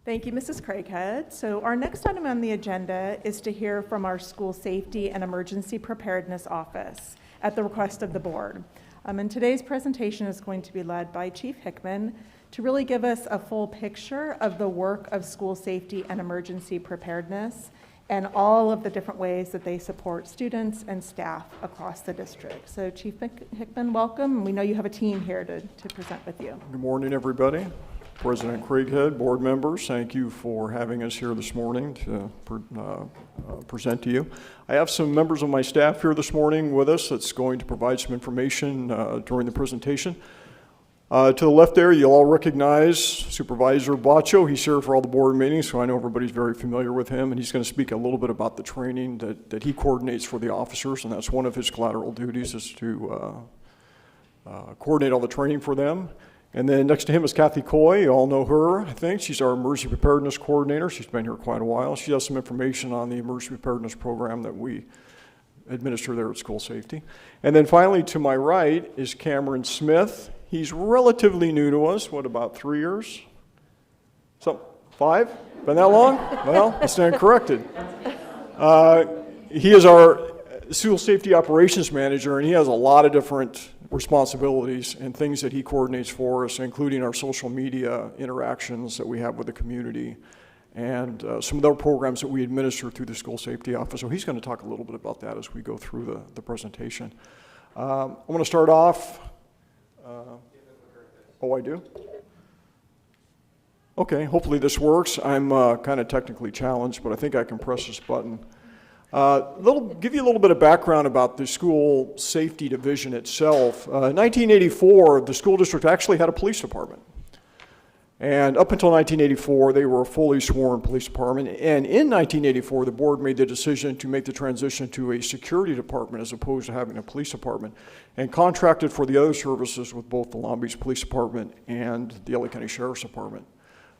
Thank you, Mrs. Craighead. So our next item on the agenda is to hear from our School Safety and Emergency Preparedness Office at the request of the board. And today's presentation is going to be led by Chief Hickman to really give us a full picture of the work of school safety and emergency preparedness and all of the different ways that they support students and staff across the district. So Chief Hickman, welcome. We know you have a team here to present with you. Good morning, everybody. President Craighead, board members, thank you for having us here this morning to present to you. I have some members of my staff here this morning with us that's going to provide some information during the presentation. To the left there, you'll all recognize Supervisor Bacho. He's here for all the board meetings, so I know everybody's very familiar with him, and he's going to speak a little bit about the training that he coordinates for the officers, and that's one of his collateral duties is to coordinate all the training for them. And then next to him is Kathy Coy. You all know her, I think. She's our emergency preparedness coordinator. She's been here quite a while. She has some information on the emergency preparedness program that we administer there at School Safety. And then finally, to my right is Cameron Smith. He's relatively new to us. What, about 3 years? 5? Been that long? Well, I stand corrected. He is our School Safety Operations Manager, and he has a lot of different responsibilities and things that he coordinates for us, including our social media interactions that we have with the community and some of the other programs that we administer through the School Safety Office. So he's going to talk a little bit about that as we go through the presentation. I'm going to start off. Oh, I do? Okay, hopefully this works. I'm kind of technically challenged, but I think I can press this button. Give you a little bit of background about the school safety division itself. In 1984, the school district actually had a police department. And up until 1984, they were a fully sworn police department. And in 1984, the board made the decision to make the transition to a security department as opposed to having a police department, and contracted for the other services with both the Long Beach Police Department and the LA County Sheriff's Department.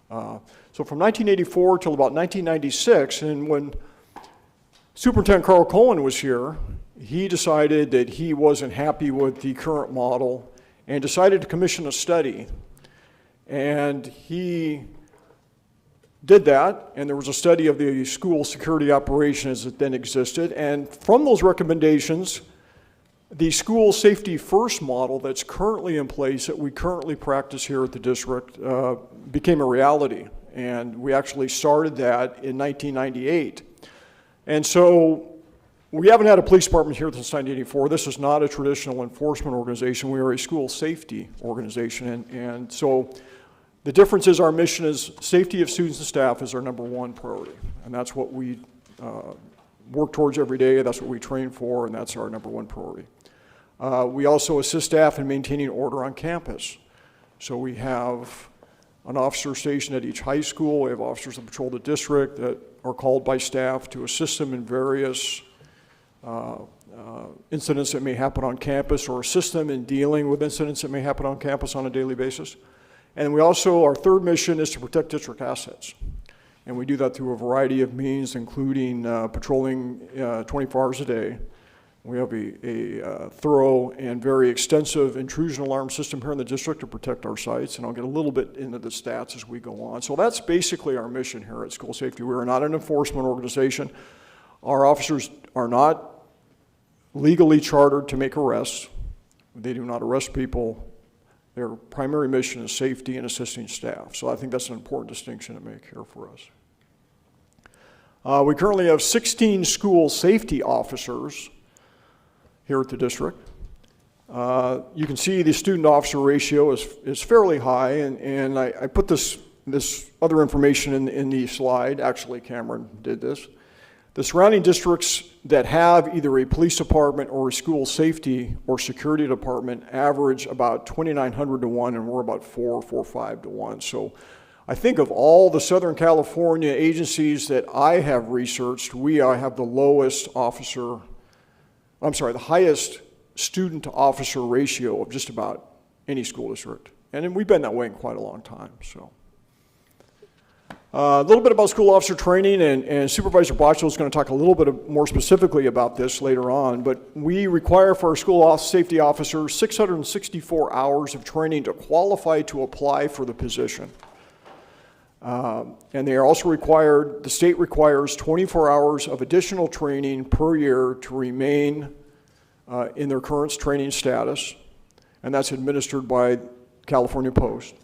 So from 1984 till about 1996, and when Superintendent Carl Cohen was here, he decided that he wasn't happy with the current model and decided to commission a study. And he did that, and there was a study of the school security operations that then existed. And from those recommendations, the school safety first model that's currently in place that we currently practice here at the district became a reality. And we actually started that in 1998. And so we haven't had a police department here since 1984. This is not a traditional enforcement organization. We are a school safety organization. And so the difference is our mission is safety of students and staff is our #1 priority. And that's what we work towards every day. That's what we train for, and that's our #1 priority. We also assist staff in maintaining order on campus. So we have an officer stationed at each high school. We have officers that patrol the district that are called by staff to assist them in various incidents that may happen on campus, or assist them in dealing with incidents that may happen on campus on a daily basis. And we also, our third mission is to protect district assets. And we do that through a variety of means, including patrolling 24 hours a day. We have a thorough and very extensive intrusion alarm system here in the district to protect our sites, and I'll get a little bit into the stats as we go on. So that's basically our mission here at School Safety. We are not an enforcement organization. Our officers are not legally chartered to make arrests. They do not arrest people. Their primary mission is safety and assisting staff. So I think that's an important distinction to make here for us. We currently have 16 school safety officers here at the district. You can see the student officer ratio is fairly high, and I put this other information in the slide. Actually, Cameron did this. The surrounding districts that have either a police department or a school safety or security department average about 2,900 to 1, and we're about 4.45 to 1. So I think of all the Southern California agencies that I have researched, we have the highest student to officer ratio of just about any school district. And we've been that way in quite a long time. So a little bit about school officer training, and Supervisor Bacho is going to talk a little bit more specifically about this later on, but we require for our school safety officers 664 hours of training to qualify to apply for the position. And they are also required, the state requires 24 hours of additional training per year to remain in their current training status, and that's administered by California Post.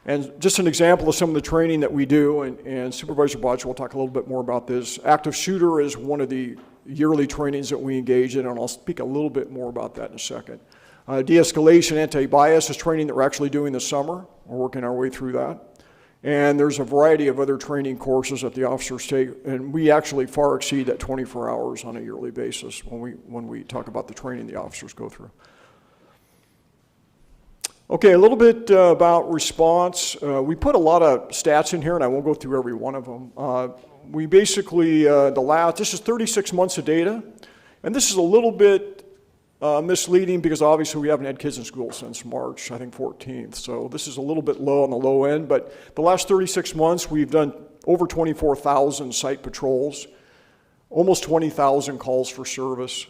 And just an example of some of the training that we do, and Supervisor Botch will talk a little bit more about this. Active shooter is one of the yearly trainings that we engage in, and I'll speak a little bit more about that in a second. De-escalation, anti-bias is training that we're actually doing this summer. We're working our way through that. And there's a variety of other training courses that the officers take, and we actually far exceed that 24 hours on a yearly basis when we talk about the training the officers go through. Okay, a little bit about response. We put a lot of stats in here, and I won't go through every one of them. We basically, this is 36 months of data, and this is a little bit misleading because obviously we haven't had kids in school since March, I think 14th. So this is a little bit low on the low end, but the last 36 months we've done over 24,000 site patrols, almost 20,000 calls for service,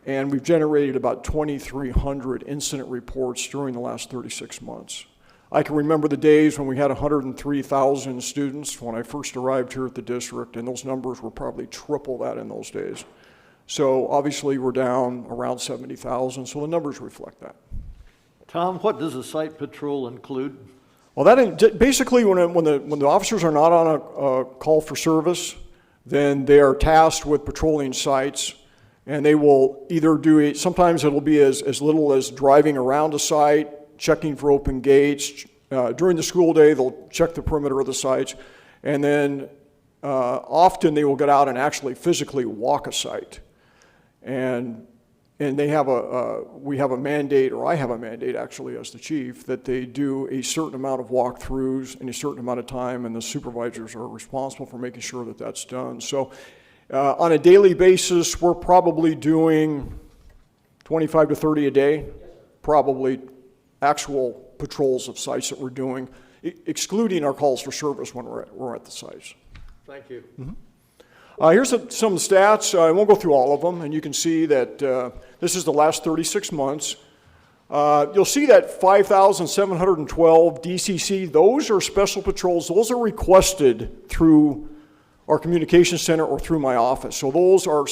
and we've generated about 2,300 incident reports during the last 36 months. I can remember the days when we had 103,000 students when I first arrived here at the district, and those numbers were probably triple that in those days. So obviously we're down around 70,000, so the numbers reflect that. Tom, what does a site patrol include? Well, that basically when the officers are not on a call for service, then they are tasked with patrolling sites, and they will either do sometimes it'll be as little as driving around a site, checking for open gates. During the school day, they'll check the perimeter of the sites, and then often they will get out and actually physically walk a site. And they have we have a mandate, or I have a mandate actually as the chief, that they do a certain amount of walkthroughs in a certain amount of time, and the supervisors are responsible for making sure that that's done. So on a daily basis, we're probably doing 25 to 30 a day, probably actual patrols of sites that we're doing, excluding our calls for service when we're at the sites. Thank you. Mm-hmm. Here's some of the stats. I won't go through all of them, and you can see that this is the last 36 months. You'll see that 5,712 DCC, those are special patrols. Those are requested through our communications center or through my office. So those are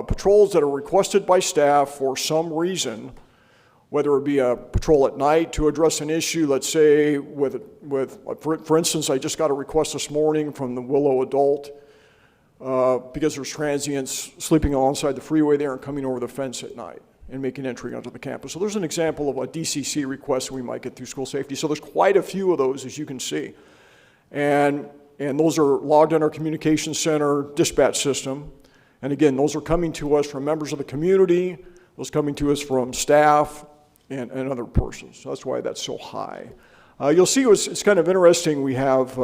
patrols that are requested by staff for some reason, whether it be a patrol at night to address an issue, let's say for instance, I just got a request this morning from the Willow adult because there's transients sleeping alongside the freeway there and coming over the fence at night and making entry onto the campus. So there's an example of a DCC request we might get through school safety. So there's quite a few of those, as you can see. And those are logged in our communications center dispatch system. And again, those are coming to us from members of the community, those coming to us from staff and other persons. So that's why that's so high. You'll see it's kind of interesting. We have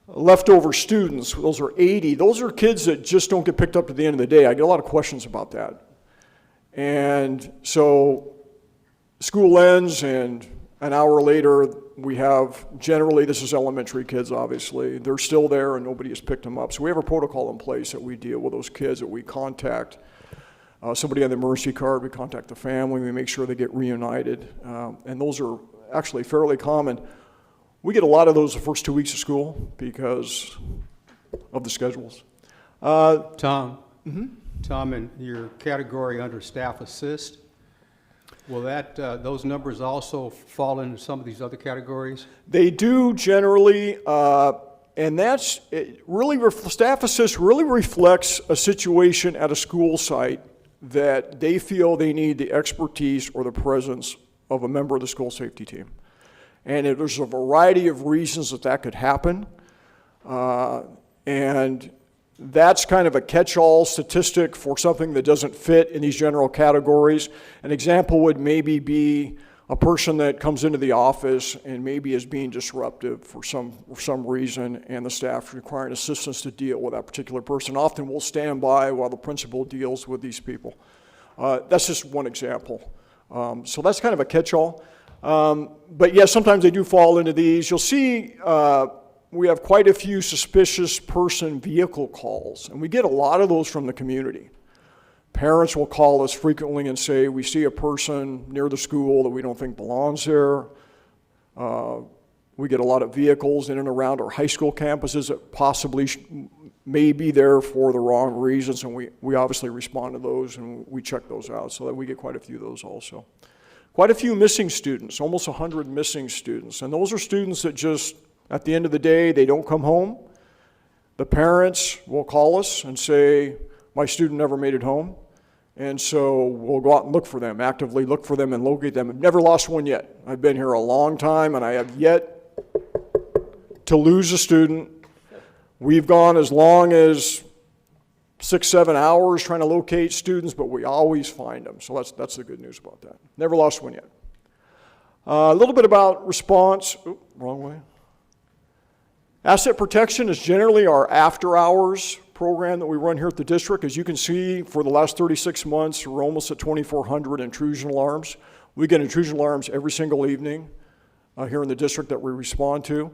leftover students. Those are 80. Those are kids that just don't get picked up at the end of the day. I get a lot of questions about that. And so school ends, and an hour later, we have generally, this is elementary kids, obviously. They're still there, and nobody has picked them up. So we have a protocol in place that we deal with those kids, that we contact somebody on the emergency card, we contact the family, we make sure they get reunited. And those are actually fairly common. We get a lot of those the first 2 weeks of school because of the schedules. Tom, Tom, in your category under staff assist, will those numbers also fall into some of these other categories? They do generally, and that's staff assist really reflects a situation at a school site that they feel they need the expertise or the presence of a member of the school safety team. And there's a variety of reasons that could happen. And that's kind of a catch-all statistic for something that doesn't fit in these general categories. An example would maybe be a person that comes into the office and maybe is being disruptive for some reason, and the staff requiring assistance to deal with that particular person. Often we'll stand by while the principal deals with these people. That's just one example. So that's kind of a catch-all. But yes, sometimes they do fall into these. You'll see we have quite a few suspicious person vehicle calls, and we get a lot of those from the community. Parents will call us frequently and say, we see a person near the school that we don't think belongs there. We get a lot of vehicles in and around our high school campuses that possibly may be there for the wrong reasons, and we obviously respond to those and we check those out, so that we get quite a few of those also. Quite a few missing students, almost 100 missing students, and those are students that just, at the end of the day, they don't come home. The parents will call us and say, my student never made it home, and so we'll go out and look for them, actively look for them and locate them. I've never lost one yet. I've been here a long time, and I have yet to lose a student. We've gone as long as 6-7 hours trying to locate students, but we always find them. So that's the good news about that. Never lost one yet. A little bit about response. Oops, wrong way. Asset protection is generally our after-hours program that we run here at the district. As you can see, for the last 36 months, we're almost at 2,400 intrusion alarms. We get intrusion alarms every single evening here in the district that we respond to.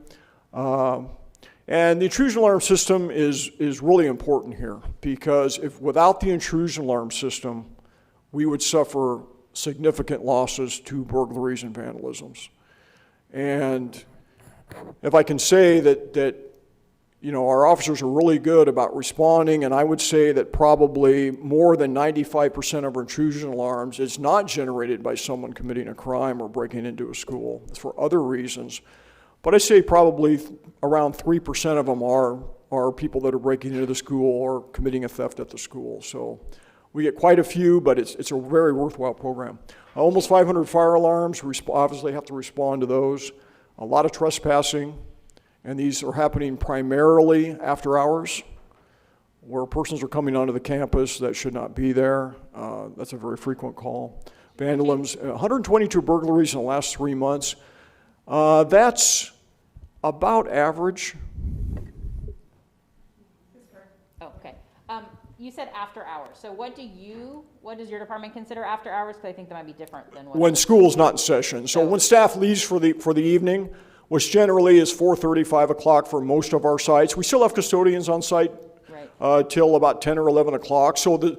And the intrusion alarm system is really important here, because if without the intrusion alarm system, we would suffer significant losses to burglaries and vandalisms. And if I can say that you know, our officers are really good about responding, and I would say that probably more than 95% of our intrusion alarms is not generated by someone committing a crime or breaking into a school. It's for other reasons. But I say probably around 3% of them are people that are breaking into the school or committing a theft at the school. So we get quite a few, but it's a very worthwhile program. Almost 500 fire alarms, we obviously have to respond to those. A lot of trespassing, and these are happening primarily after hours, where persons are coming onto the campus that should not be there. That's a very frequent call. Vandalisms, 122 burglaries in the last 3 months. That's about average. Oh, okay. You said after hours. So what does your department consider after hours? Because I think that might be different than what. When school's not in session. So when staff leaves for the evening, which generally is 4:30, 5 o'clock for most of our sites. We still have custodians on site till about 10 or 11 o'clock. So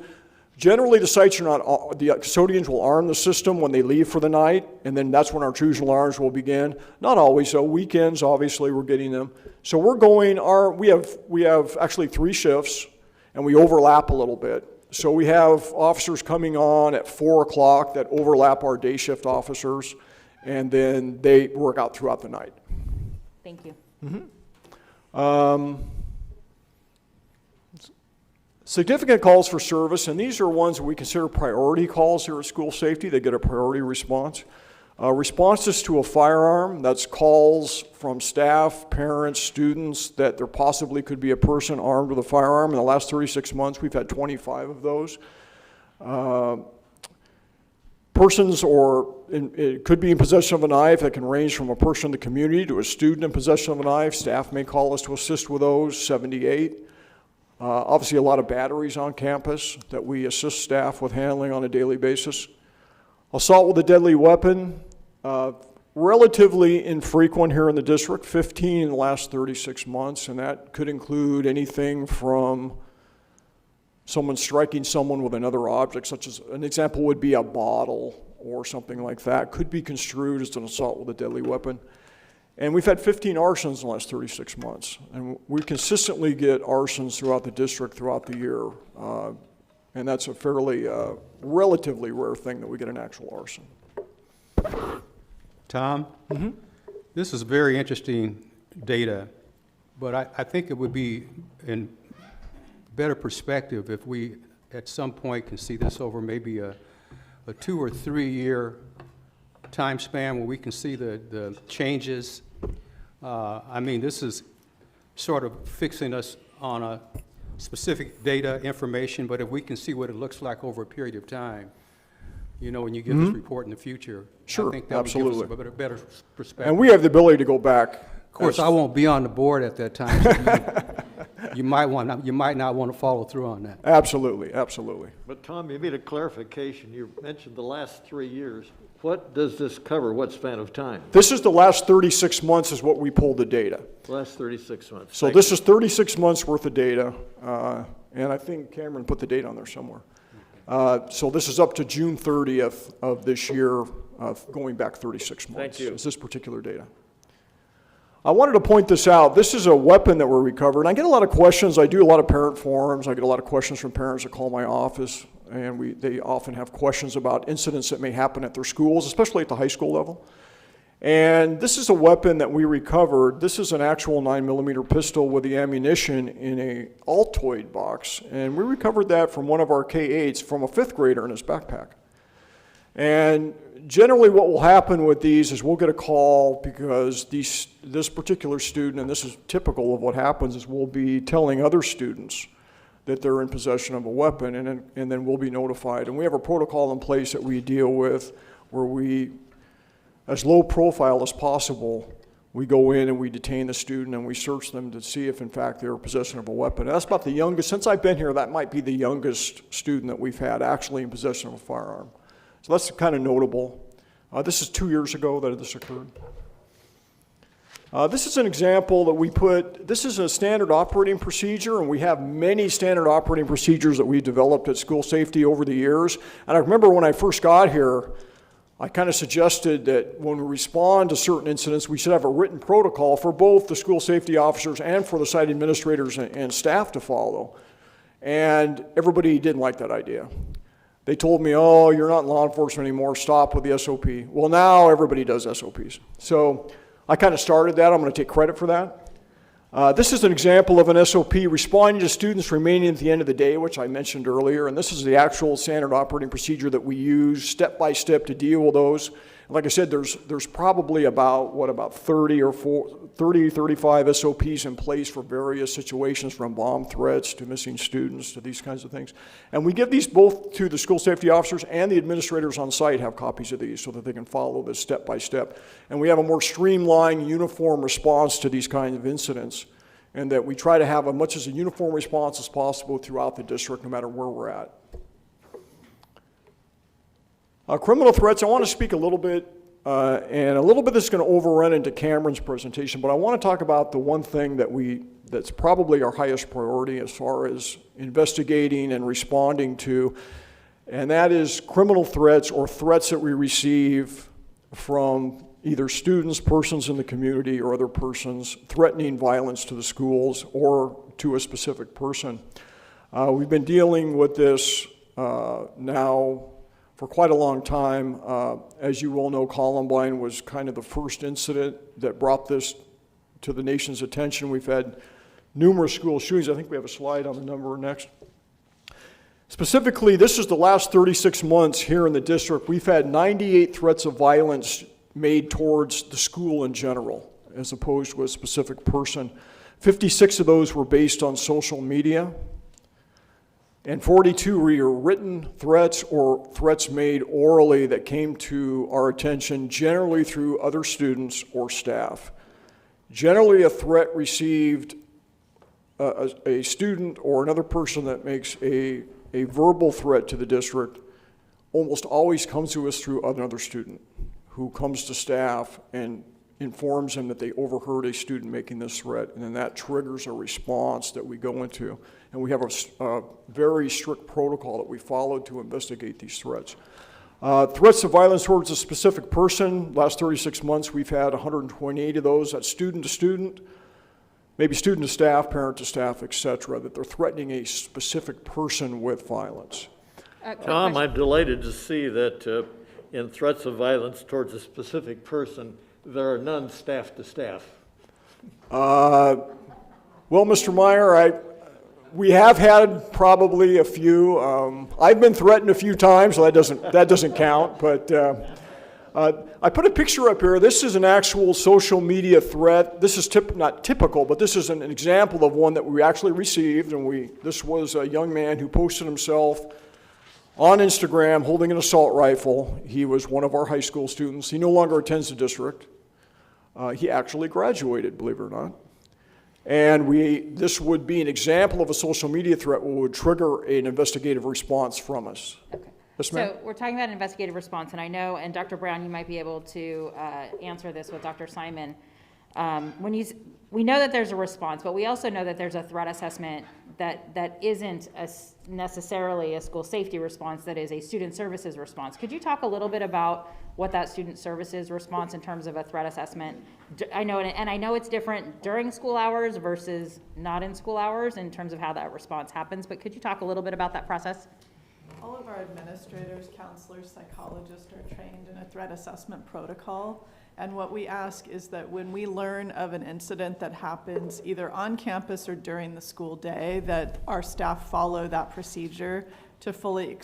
generally the sites are not, the custodians will arm the system when they leave for the night, and then that's when our intrusion alarms will begin. Not always though, weekends obviously we're getting them. So we're going, we have actually 3 shifts, and we overlap a little bit. So we have officers coming on at 4 o'clock that overlap our day shift officers, and then they work out throughout the night. Thank you. Significant calls for service, and these are ones that we consider priority calls here at School Safety. They get a priority response. Responses to a firearm, that's calls from staff, parents, students that there possibly could be a person armed with a firearm. In the last 36 months, we've had 25 of those. Persons it could be in possession of a knife that can range from a person in the community to a student in possession of a knife. Staff may call us to assist with those, 78. Obviously a lot of batteries on campus that we assist staff with handling on a daily basis. Assault with a deadly weapon, relatively infrequent here in the district, 15 in the last 36 months, and that could include anything from someone striking someone with another object, such as an example would be a bottle or something like that, could be construed as an assault with a deadly weapon. And we've had 15 arsons in the last 36 months. And we consistently get arsons throughout the district throughout the year. And that's a fairly, relatively rare thing that we get an actual arson. Tom, this is very interesting data, but I think it would be in better perspective if we at some point can see this over maybe a 2 or 3 year time span where we can see the changes. I mean, this is sort of fixing us on a specific data information, but if we can see what it looks like over a period of time, you know, when you give this report in the future, Sure, I think that would give us a better perspective. And we have the ability to go back. Of course, I won't be on the board at that time, so you might not want to follow through on that. Absolutely, absolutely. But Tom, you made a clarification. You mentioned the last 3 years. What does this cover? What span of time? This is the last 36 months is what we pulled the data. Last 36 months. So this is 36 months worth of data, and I think Cameron put the date on there somewhere. So this is up to June 30th of this year, going back 36 months. Thank you. Is this particular data. I wanted to point this out. This is a weapon that we recovered. I get a lot of questions. I do a lot of parent forums. I get a lot of questions from parents that call my office, and they often have questions about incidents that may happen at their schools, especially at the high school level. And this is a weapon that we recovered. This is an actual 9mm pistol with the ammunition in a Altoid box, and we recovered that from one of our K-8s from a 5th grader in his backpack. And generally what will happen with these is we'll get a call because this particular student, and this is typical of what happens, is we'll be telling other students that they're in possession of a weapon, and then we'll be notified. And we have a protocol in place that we deal with where we, as low profile as possible, we go in and we detain the student and we search them to see if in fact they're in possession of a weapon. And that's about the youngest, since I've been here, that might be the youngest student that we've had actually in possession of a firearm. So that's kind of notable. This is 2 years ago that this occurred. This is an example that we put, this is a standard operating procedure, and we have many standard operating procedures that we developed at school safety over the years. And I remember when I first got here, I kind of suggested that when we respond to certain incidents, we should have a written protocol for both the school safety officers and for the site administrators and staff to follow. And everybody didn't like that idea. They told me, oh, you're not in law enforcement anymore, stop with the SOP. Well, now everybody does SOPs. So I kind of started that. I'm going to take credit for that. This is an example of an SOP responding to students remaining at the end of the day, which I mentioned earlier. And this is the actual standard operating procedure that we use step by step to deal with those. And like I said, there's probably about 35 SOPs in place for various situations, from bomb threats to missing students to these kinds of things. And we give these both to the school safety officers, and the administrators on site have copies of these so that they can follow this step by step. And we have a more streamlined, uniform response to these kinds of incidents, and that we try to have as much as a uniform response as possible throughout the district, no matter where we're at. Criminal threats, I want to speak a little bit, and a little bit this is going to overrun into Cameron's presentation, but I want to talk about the one thing that's probably our highest priority as far as investigating and responding to, and that is criminal threats or threats that we receive from either students, persons in the community, or other persons threatening violence to the schools or to a specific person. We've been dealing with this now for quite a long time. As you all know, Columbine was kind of the first incident that brought this to the nation's attention. We've had numerous school shootings. I think we have a slide on the number next. Specifically, this is the last 36 months here in the district. We've had 98 threats of violence made towards the school in general, as opposed to a specific person. 56 of those were based on social media, and 42 were written threats or threats made orally that came to our attention, generally through other students or staff. Generally, a threat received, a student or another person that makes a verbal threat to the district almost always comes to us through another student who comes to staff and informs them that they overheard a student making this threat, and then that triggers a response that we go into. And we have a very strict protocol that we follow to investigate these threats. Threats of violence towards a specific person, last 36 months we've had 128 of those. That's student to student, maybe student to staff, parent to staff, etc., that they're threatening a specific person with violence. Tom, I'm delighted to see that in threats of violence towards a specific person, there are none staff to staff. Well, Mr. Meyer, we have had probably a few. I've been threatened a few times, so that doesn't count. But I put a picture up here. This is an actual social media threat. This is not typical, but this is an example of one that we actually received. And this was a young man who posted himself on Instagram holding an assault rifle. He was one of our high school students. He no longer attends the district. He actually graduated, believe it or not. And this would be an example of a social media threat that would trigger an investigative response from us. Okay. Yes, ma'am? So we're talking about investigative response, and I know, and Dr. Brown, you might be able to answer this with Dr. Simon. We know that there's a response, but we also know that there's a threat assessment that isn't necessarily a school safety response, that is a student services response. Could you talk a little bit about what that student services response in terms of a threat assessment? I know it's different during school hours versus not in school hours in terms of how that response happens, but could you talk a little bit about that process? All of our administrators, counselors, psychologists are trained in a threat assessment protocol. And what we ask is that when we learn of an incident that happens either on campus or during the school day, that our staff follow that procedure to fully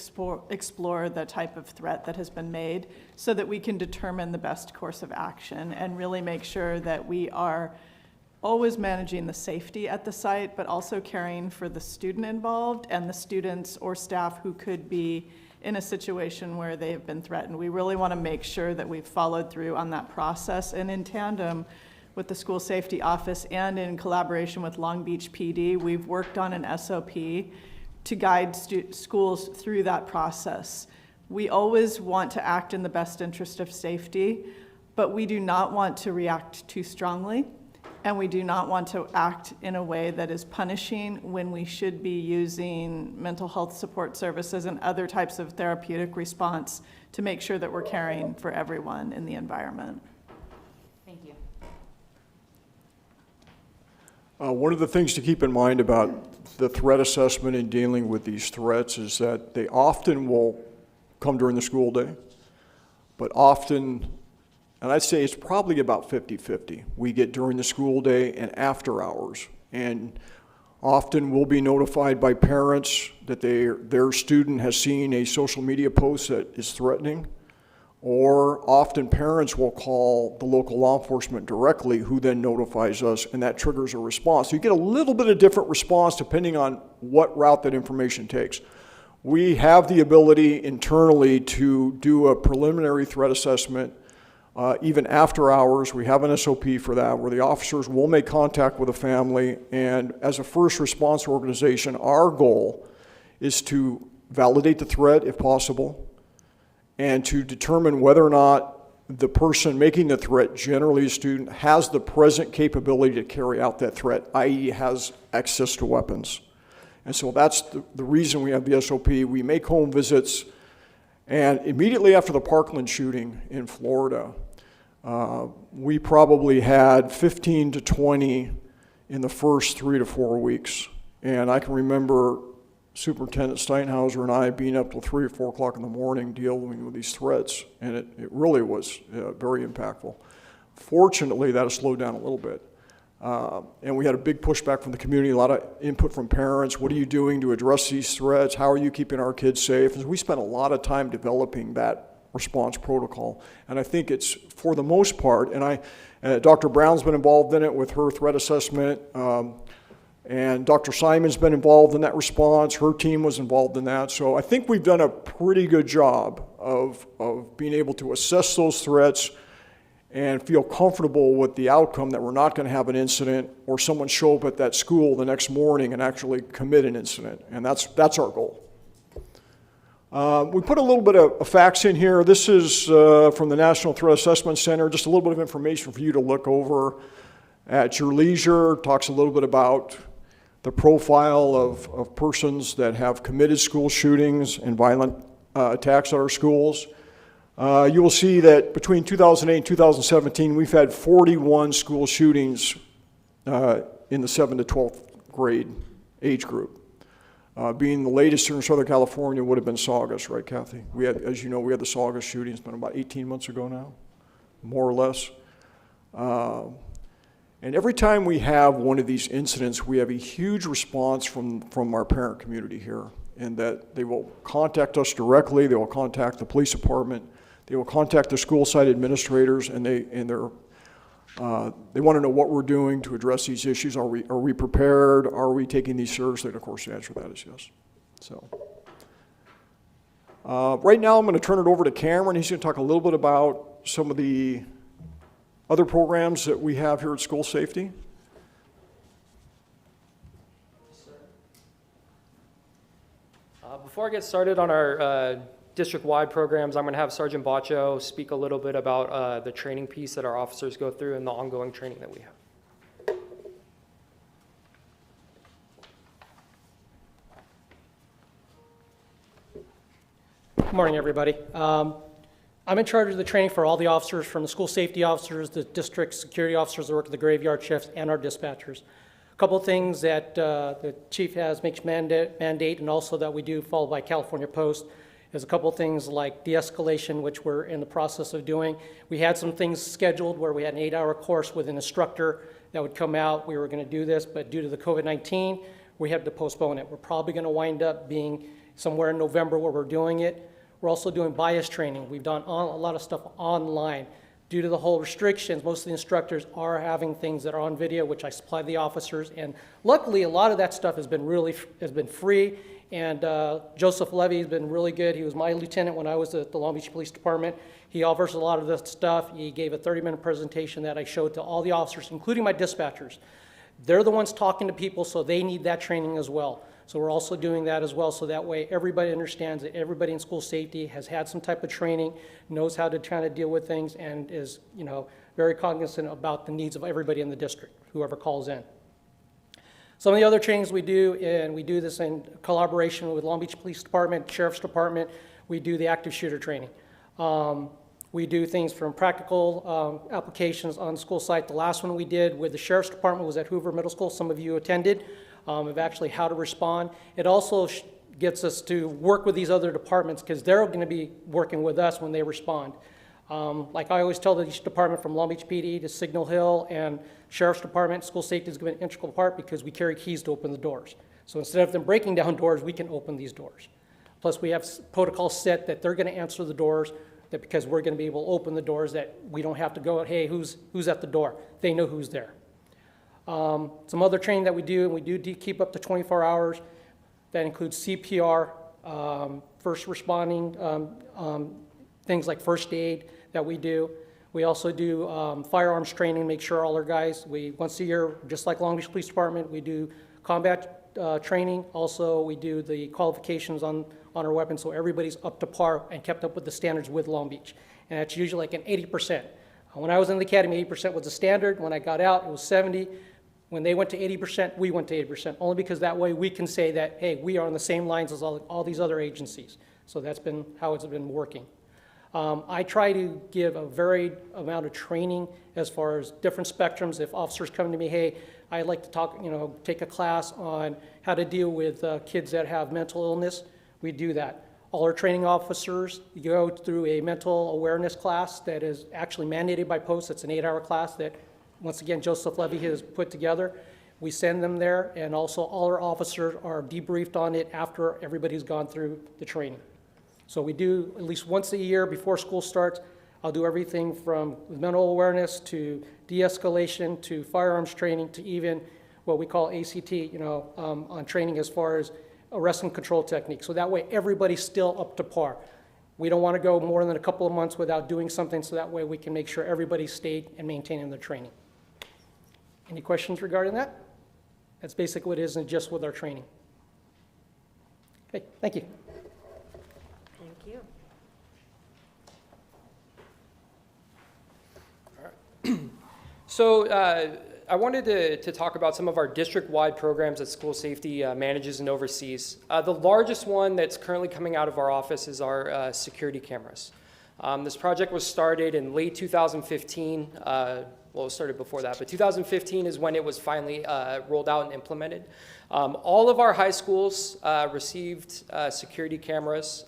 explore the type of threat that has been made so that we can determine the best course of action and really make sure that we are always managing the safety at the site, but also caring for the student involved and the students or staff who could be in a situation where they have been threatened. We really want to make sure that we've followed through on that process, and in tandem with the school safety office and in collaboration with Long Beach PD, we've worked on an SOP to guide schools through that process. We always want to act in the best interest of safety, but we do not want to react too strongly. And we do not want to act in a way that is punishing when we should be using mental health support services and other types of therapeutic response to make sure that we're caring for everyone in the environment. Thank you. One of the things to keep in mind about the threat assessment and dealing with these threats is that they often will come during the school day, but often, and I'd say it's probably about 50-50. We get during the school day and after hours. And often we'll be notified by parents that their student has seen a social media post that is threatening. Or often parents will call the local law enforcement directly, who then notifies us, and that triggers a response. So you get a little bit of different response depending on what route that information takes. We have the ability internally to do a preliminary threat assessment even after hours. We have an SOP for that, where the officers will make contact with the family, and as a first response organization, our goal is to validate the threat if possible, and to determine whether or not the person making the threat, generally a student, has the present capability to carry out that threat, i.e. has access to weapons. And so that's the reason we have the SOP. We make home visits, and immediately after the Parkland shooting in Florida, we probably had 15 to 20 in the first 3 to 4 weeks. And I can remember Superintendent Steinhauser and I being up till 3 or 4 o'clock in the morning dealing with these threats, and it really was very impactful. Fortunately, that has slowed down a little bit. And we had a big pushback from the community, a lot of input from parents. What are you doing to address these threats? How are you keeping our kids safe? And we spent a lot of time developing that response protocol. And I think it's, for the most part, and Dr. Brown's been involved in it with her threat assessment, and Dr. Simon's been involved in that response. Her team was involved in that. So I think we've done a pretty good job of being able to assess those threats and feel comfortable with the outcome, that we're not going to have an incident or someone show up at that school the next morning and actually commit an incident. And that's our goal. We put a little bit of facts in here. This is from the National Threat Assessment Center, just a little bit of information for you to look over at your leisure. Talks a little bit about the profile of persons that have committed school shootings and violent attacks at our schools. You will see that between 2008 and 2017, we've had 41 school shootings in the 7th to 12th grade age group. Being the latest here in Southern California would have been SAUGUS, right, Kathy? We had, as you know, we had the SAUGUS shooting. It's been about 18 months ago now, more or less. And every time we have one of these incidents, we have a huge response from our parent community here, in that they will contact us directly, they will contact the police department, they will contact the school site administrators, and they want to know what we're doing to address these issues. Are we prepared? Are we taking these seriously? And of course, the answer to that is yes. So, right now I'm going to turn it over to Cameron. He's going to talk a little bit about some of the other programs that we have here at School Safety. Before I get started on our district-wide programs, I'm going to have Sergeant Baccio speak a little bit about the training piece that our officers go through and the ongoing training that we have. Good morning, everybody. I'm in charge of the training for all the officers, from the school safety officers, the district security officers that work at the graveyard shifts, and our dispatchers. A couple of things that the chief makes mandate, and also that we do follow by California Post, is a couple of things like de-escalation, which we're in the process of doing. We had some things scheduled where we had an 8-hour course with an instructor that would come out. We were going to do this, but due to the COVID-19, we had to postpone it. We're probably going to wind up being somewhere in November where we're doing it. We're also doing bias training. We've done a lot of stuff online. Due to the whole restrictions, most of the instructors are having things that are on video, which I supply the officers. And luckily, a lot of that stuff has been free. And Joseph Levy has been really good. He was my lieutenant when I was at the Long Beach Police Department. He offers a lot of this stuff. He gave a 30-minute presentation that I showed to all the officers, including my dispatchers. They're the ones talking to people, so they need that training as well. So we're also doing that as well, so that way everybody understands that everybody in school safety has had some type of training, knows how to try to deal with things, and is, very cognizant about the needs of everybody in the district, whoever calls in. Some of the other trainings we do, and we do this in collaboration with Long Beach Police Department, Sheriff's Department, we do the active shooter training. We do things from practical applications on the school site. The last one we did with the Sheriff's Department was at Hoover Middle School. Some of you attended. Of actually how to respond. It also gets us to work with these other departments because they're going to be working with us when they respond. Like I always tell each department, from Long Beach PD to Signal Hill and Sheriff's Department, school safety is going to be an integral part because we carry keys to open the doors. So instead of them breaking down doors, we can open these doors. Plus we have protocols set that they're going to answer the doors, that because we're going to be able to open the doors, that we don't have to go, hey, who's at the door? They know who's there. Some other training that we do, and we do keep up to 24 hours. That includes CPR, first responding, things like first aid that we do. We also do firearms training, make sure all our guys, once a year, just like Long Beach Police Department, we do combat training. Also, we do the qualifications on our weapons, so everybody's up to par and kept up with the standards with Long Beach. And that's usually like an 80%. When I was in the academy, 80% was the standard. When I got out, it was 70. When they went to 80%, we went to 80%, only because that way we can say that, hey, we are on the same lines as all these other agencies. So that's been how it's been working. I try to give a varied amount of training as far as different spectrums. If officers come to me, hey, I'd like to take a class on how to deal with kids that have mental illness, we do that. All our training officers go through a mental awareness class that is actually mandated by Post. It's an 8-hour class that, once again, Joseph Levy has put together. We send them there, and also all our officers are debriefed on it after everybody's gone through the training. So we do at least once a year before school starts. I'll do everything from mental awareness to de-escalation to firearms training to even what we call ACT, on training as far as arrest and control techniques. So that way everybody's still up to par. We don't want to go more than a couple of months without doing something, so that way we can make sure everybody stayed and maintaining their training. Any questions regarding that? That's basically what it is, and just with our training. Okay, thank you. Thank you. So I wanted to talk about some of our district-wide programs that school safety manages and oversees. The largest one that's currently coming out of our office is our security cameras. This project was started in late 2015. Well, it started before that, but 2015 is when it was finally rolled out and implemented. All of our high schools received security cameras,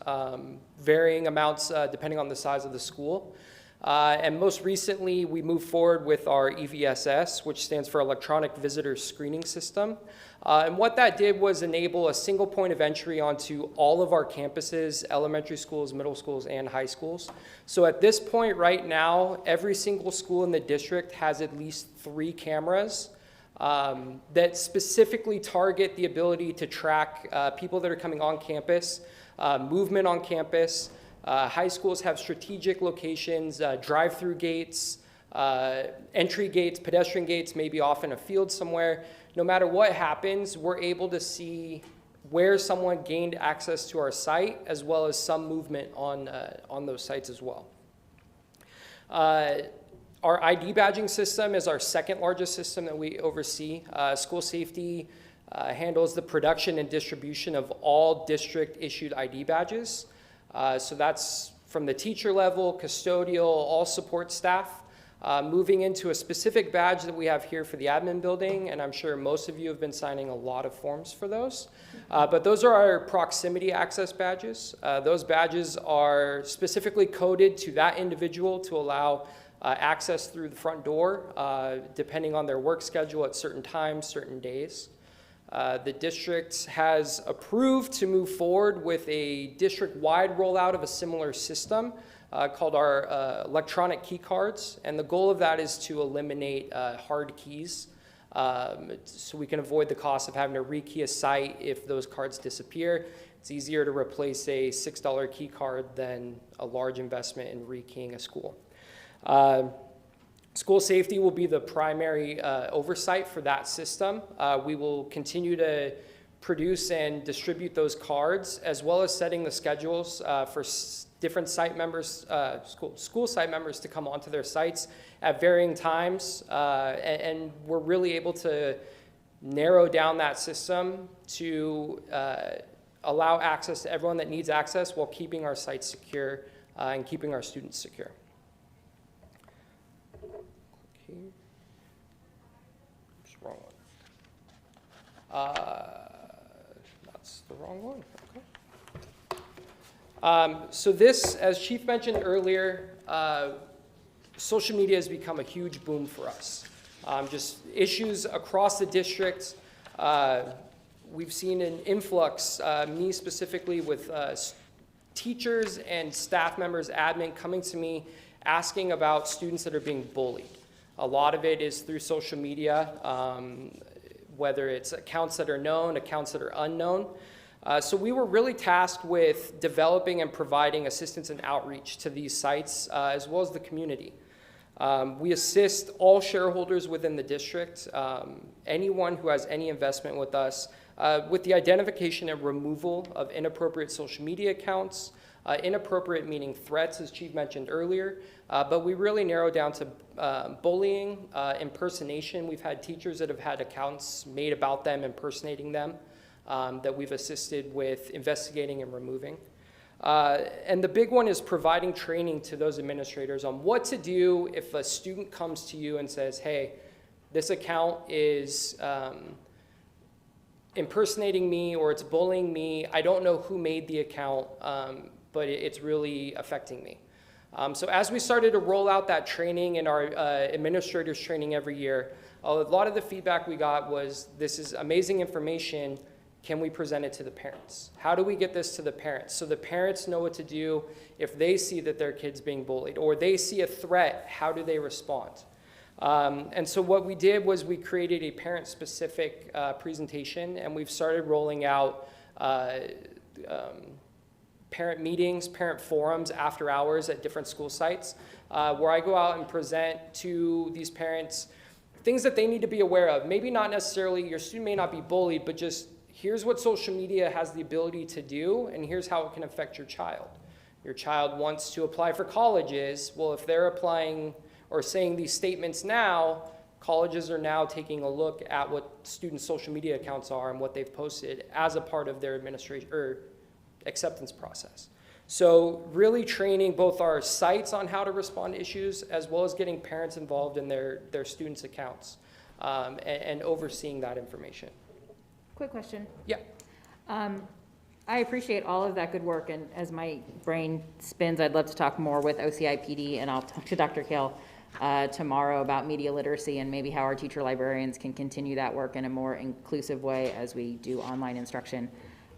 varying amounts depending on the size of the school. And most recently, we moved forward with our EVSS, which stands for Electronic Visitor Screening System. And what that did was enable a single point of entry onto all of our campuses, elementary schools, middle schools, and high schools. So at this point right now, every single school in the district has at least 3 cameras that specifically target the ability to track people that are coming on campus, movement on campus. High schools have strategic locations, drive-through gates, entry gates, pedestrian gates, maybe off in a field somewhere. No matter what happens, we're able to see where someone gained access to our site, as well as some movement on those sites as well. Our ID badging system is our second largest system that we oversee. School safety handles the production and distribution of all district-issued ID badges. So that's from the teacher level, custodial, all support staff, moving into a specific badge that we have here for the admin building, and I'm sure most of you have been signing a lot of forms for those. But those are our proximity access badges. Those badges are specifically coded to that individual to allow access through the front door, depending on their work schedule at certain times, certain days. The district has approved to move forward with a district-wide rollout of a similar system called our electronic key cards, and the goal of that is to eliminate hard keys so we can avoid the cost of having to rekey a site if those cards disappear. It's easier to replace a $6 key card than a large investment in rekeying a school. School safety will be the primary oversight for that system. We will continue to produce and distribute those cards, as well as setting the schedules for different site members, school site members to come onto their sites at varying times. And we're really able to narrow down that system to allow access to everyone that needs access while keeping our sites secure and keeping our students secure. Wrong one. That's the wrong one. Okay. So this, as Chief mentioned earlier, social media has become a huge boom for us. Just issues across the district. We've seen an influx, me specifically, with teachers and staff members, admin, coming to me asking about students that are being bullied. A lot of it is through social media, whether it's accounts that are known, accounts that are unknown. So we were really tasked with developing and providing assistance and outreach to these sites, as well as the community. We assist all shareholders within the district, anyone who has any investment with us, with the identification and removal of inappropriate social media accounts, inappropriate meaning threats, as Chief mentioned earlier, but we really narrow down to bullying, impersonation. We've had teachers that have had accounts made about them, impersonating them, that we've assisted with investigating and removing. And the big one is providing training to those administrators on what to do if a student comes to you and says, hey, this account is impersonating me, or it's bullying me. I don't know who made the account, but it's really affecting me. So as we started to roll out that training and our administrators training every year, a lot of the feedback we got was, this is amazing information. Can we present it to the parents? How do we get this to the parents? So the parents know what to do if they see that their kid's being bullied, or they see a threat, how do they respond? And so what we did was we created a parent-specific presentation, and we've started rolling out parent meetings, parent forums after hours at different school sites, where I go out and present to these parents things that they need to be aware of. Maybe not necessarily, your student may not be bullied, but just here's what social media has the ability to do, and here's how it can affect your child. Your child wants to apply for colleges. Well, if they're applying or saying these statements now, colleges are now taking a look at what students' social media accounts are and what they've posted as a part of their administration or acceptance process. So really training both our sites on how to respond to issues, as well as getting parents involved in their students' accounts, and overseeing that information. Quick question. Yeah. I appreciate all of that good work, and as my brain spins, I'd love to talk more with OCIPD, and I'll talk to Dr. Kale tomorrow about media literacy and maybe how our teacher librarians can continue that work in a more inclusive way as we do online instruction.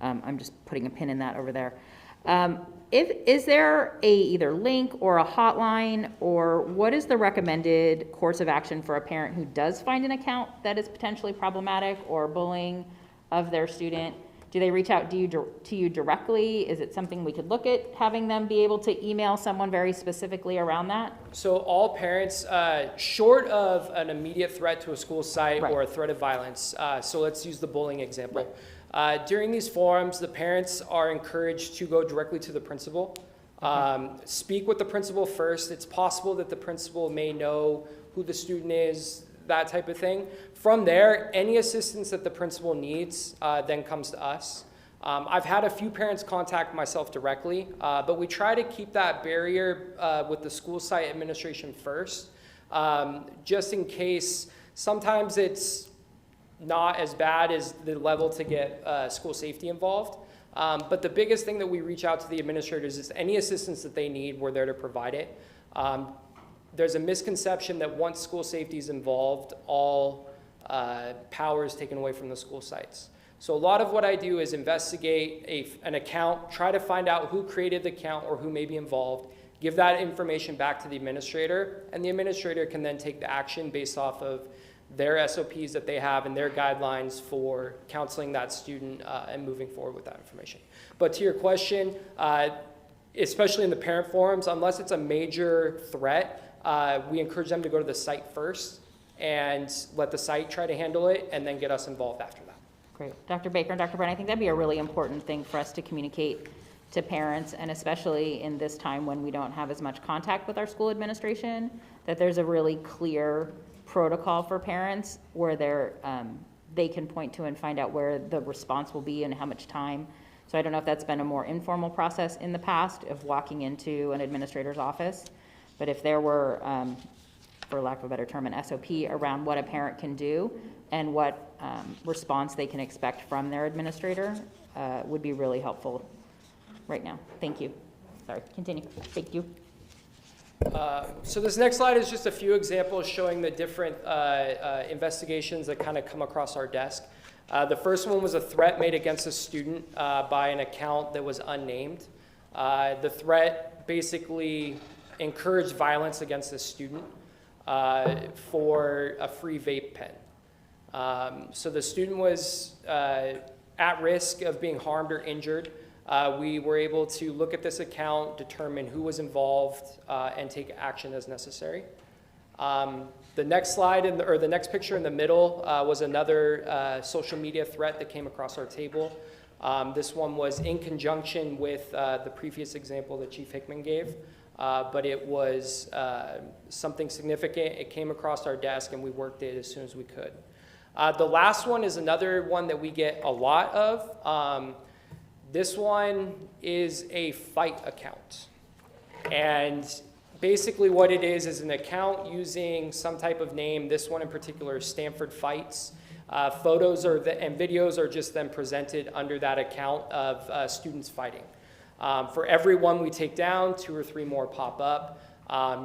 I'm just putting a pin in that over there. Is there a either link or a hotline, or what is the recommended course of action for a parent who does find an account that is potentially problematic or bullying of their student? Do they reach out to you directly? Is it something we could look at having them be able to email someone very specifically around that? So all parents, short of an immediate threat to a school site Right. or a threat of violence, so let's use the bullying example. Right. During these forums, the parents are encouraged to go directly to the principal. Speak with the principal first. It's possible that the principal may know who the student is, that type of thing. From there, any assistance that the principal needs then comes to us. I've had a few parents contact myself directly, but we try to keep that barrier with the school site administration first, just in case sometimes it's not as bad as the level to get school safety involved. But the biggest thing that we reach out to the administrators is any assistance that they need, we're there to provide it. There's a misconception that once school safety is involved, all power is taken away from the school sites. So a lot of what I do is investigate an account, try to find out who created the account or who may be involved, give that information back to the administrator, and the administrator can then take the action based off of their SOPs that they have and their guidelines for counseling that student and moving forward with that information. But to your question, especially in the parent forums, unless it's a major threat, we encourage them to go to the site first and let the site try to handle it and then get us involved after that. Great. Dr. Baker and Dr. Brown, I think that'd be a really important thing for us to communicate to parents, and especially in this time when we don't have as much contact with our school administration, that there's a really clear protocol for parents where they can point to and find out where the response will be and how much time. So I don't know if that's been a more informal process in the past of walking into an administrator's office, but if there were, for lack of a better term, an SOP around what a parent can do and what response they can expect from their administrator would be really helpful right now. Thank you. Sorry, continue. Thank you. So this next slide is just a few examples showing the different investigations that kind of come across our desk. The first one was a threat made against a student by an account that was unnamed. The threat basically encouraged violence against the student for a free vape pen. So the student was at risk of being harmed or injured. We were able to look at this account, determine who was involved, and take action as necessary. The next slide, or the next picture in the middle, was another social media threat that came across our table. This one was in conjunction with the previous example that Chief Hickman gave, but it was something significant. It came across our desk, and we worked it as soon as we could. The last one is another one that we get a lot of. This one is a fight account. And basically what it is an account using some type of name. This one in particular is Stanford Fights. Photos and videos are just then presented under that account of students fighting. For every one we take down, 2 or 3 more pop up.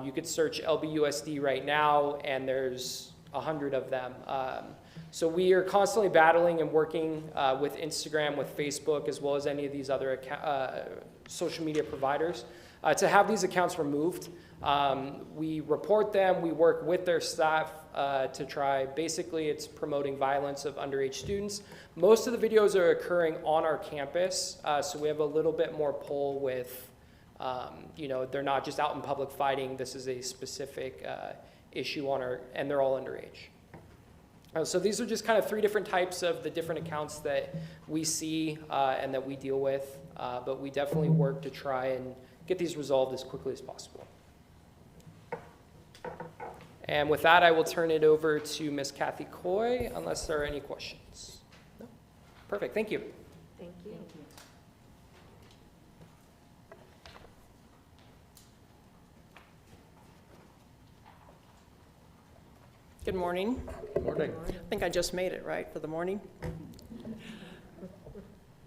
You could search LBUSD right now, and there's 100 of them. So we are constantly battling and working with Instagram, with Facebook, as well as any of these other social media providers to have these accounts removed. We report them, we work with their staff to try, basically it's promoting violence of underage students. Most of the videos are occurring on our campus, so we have a little bit more pull with, they're not just out in public fighting, this is a specific issue and they're all underage. So these are just kind of 3 different types of the different accounts that we see and that we deal with, but we definitely work to try and get these resolved as quickly as possible. And with that, I will turn it over to Ms. Kathy Coy, unless there are any questions. No? Perfect, thank you. Thank you. Good morning. Good morning. I think I just made it, right, for the morning?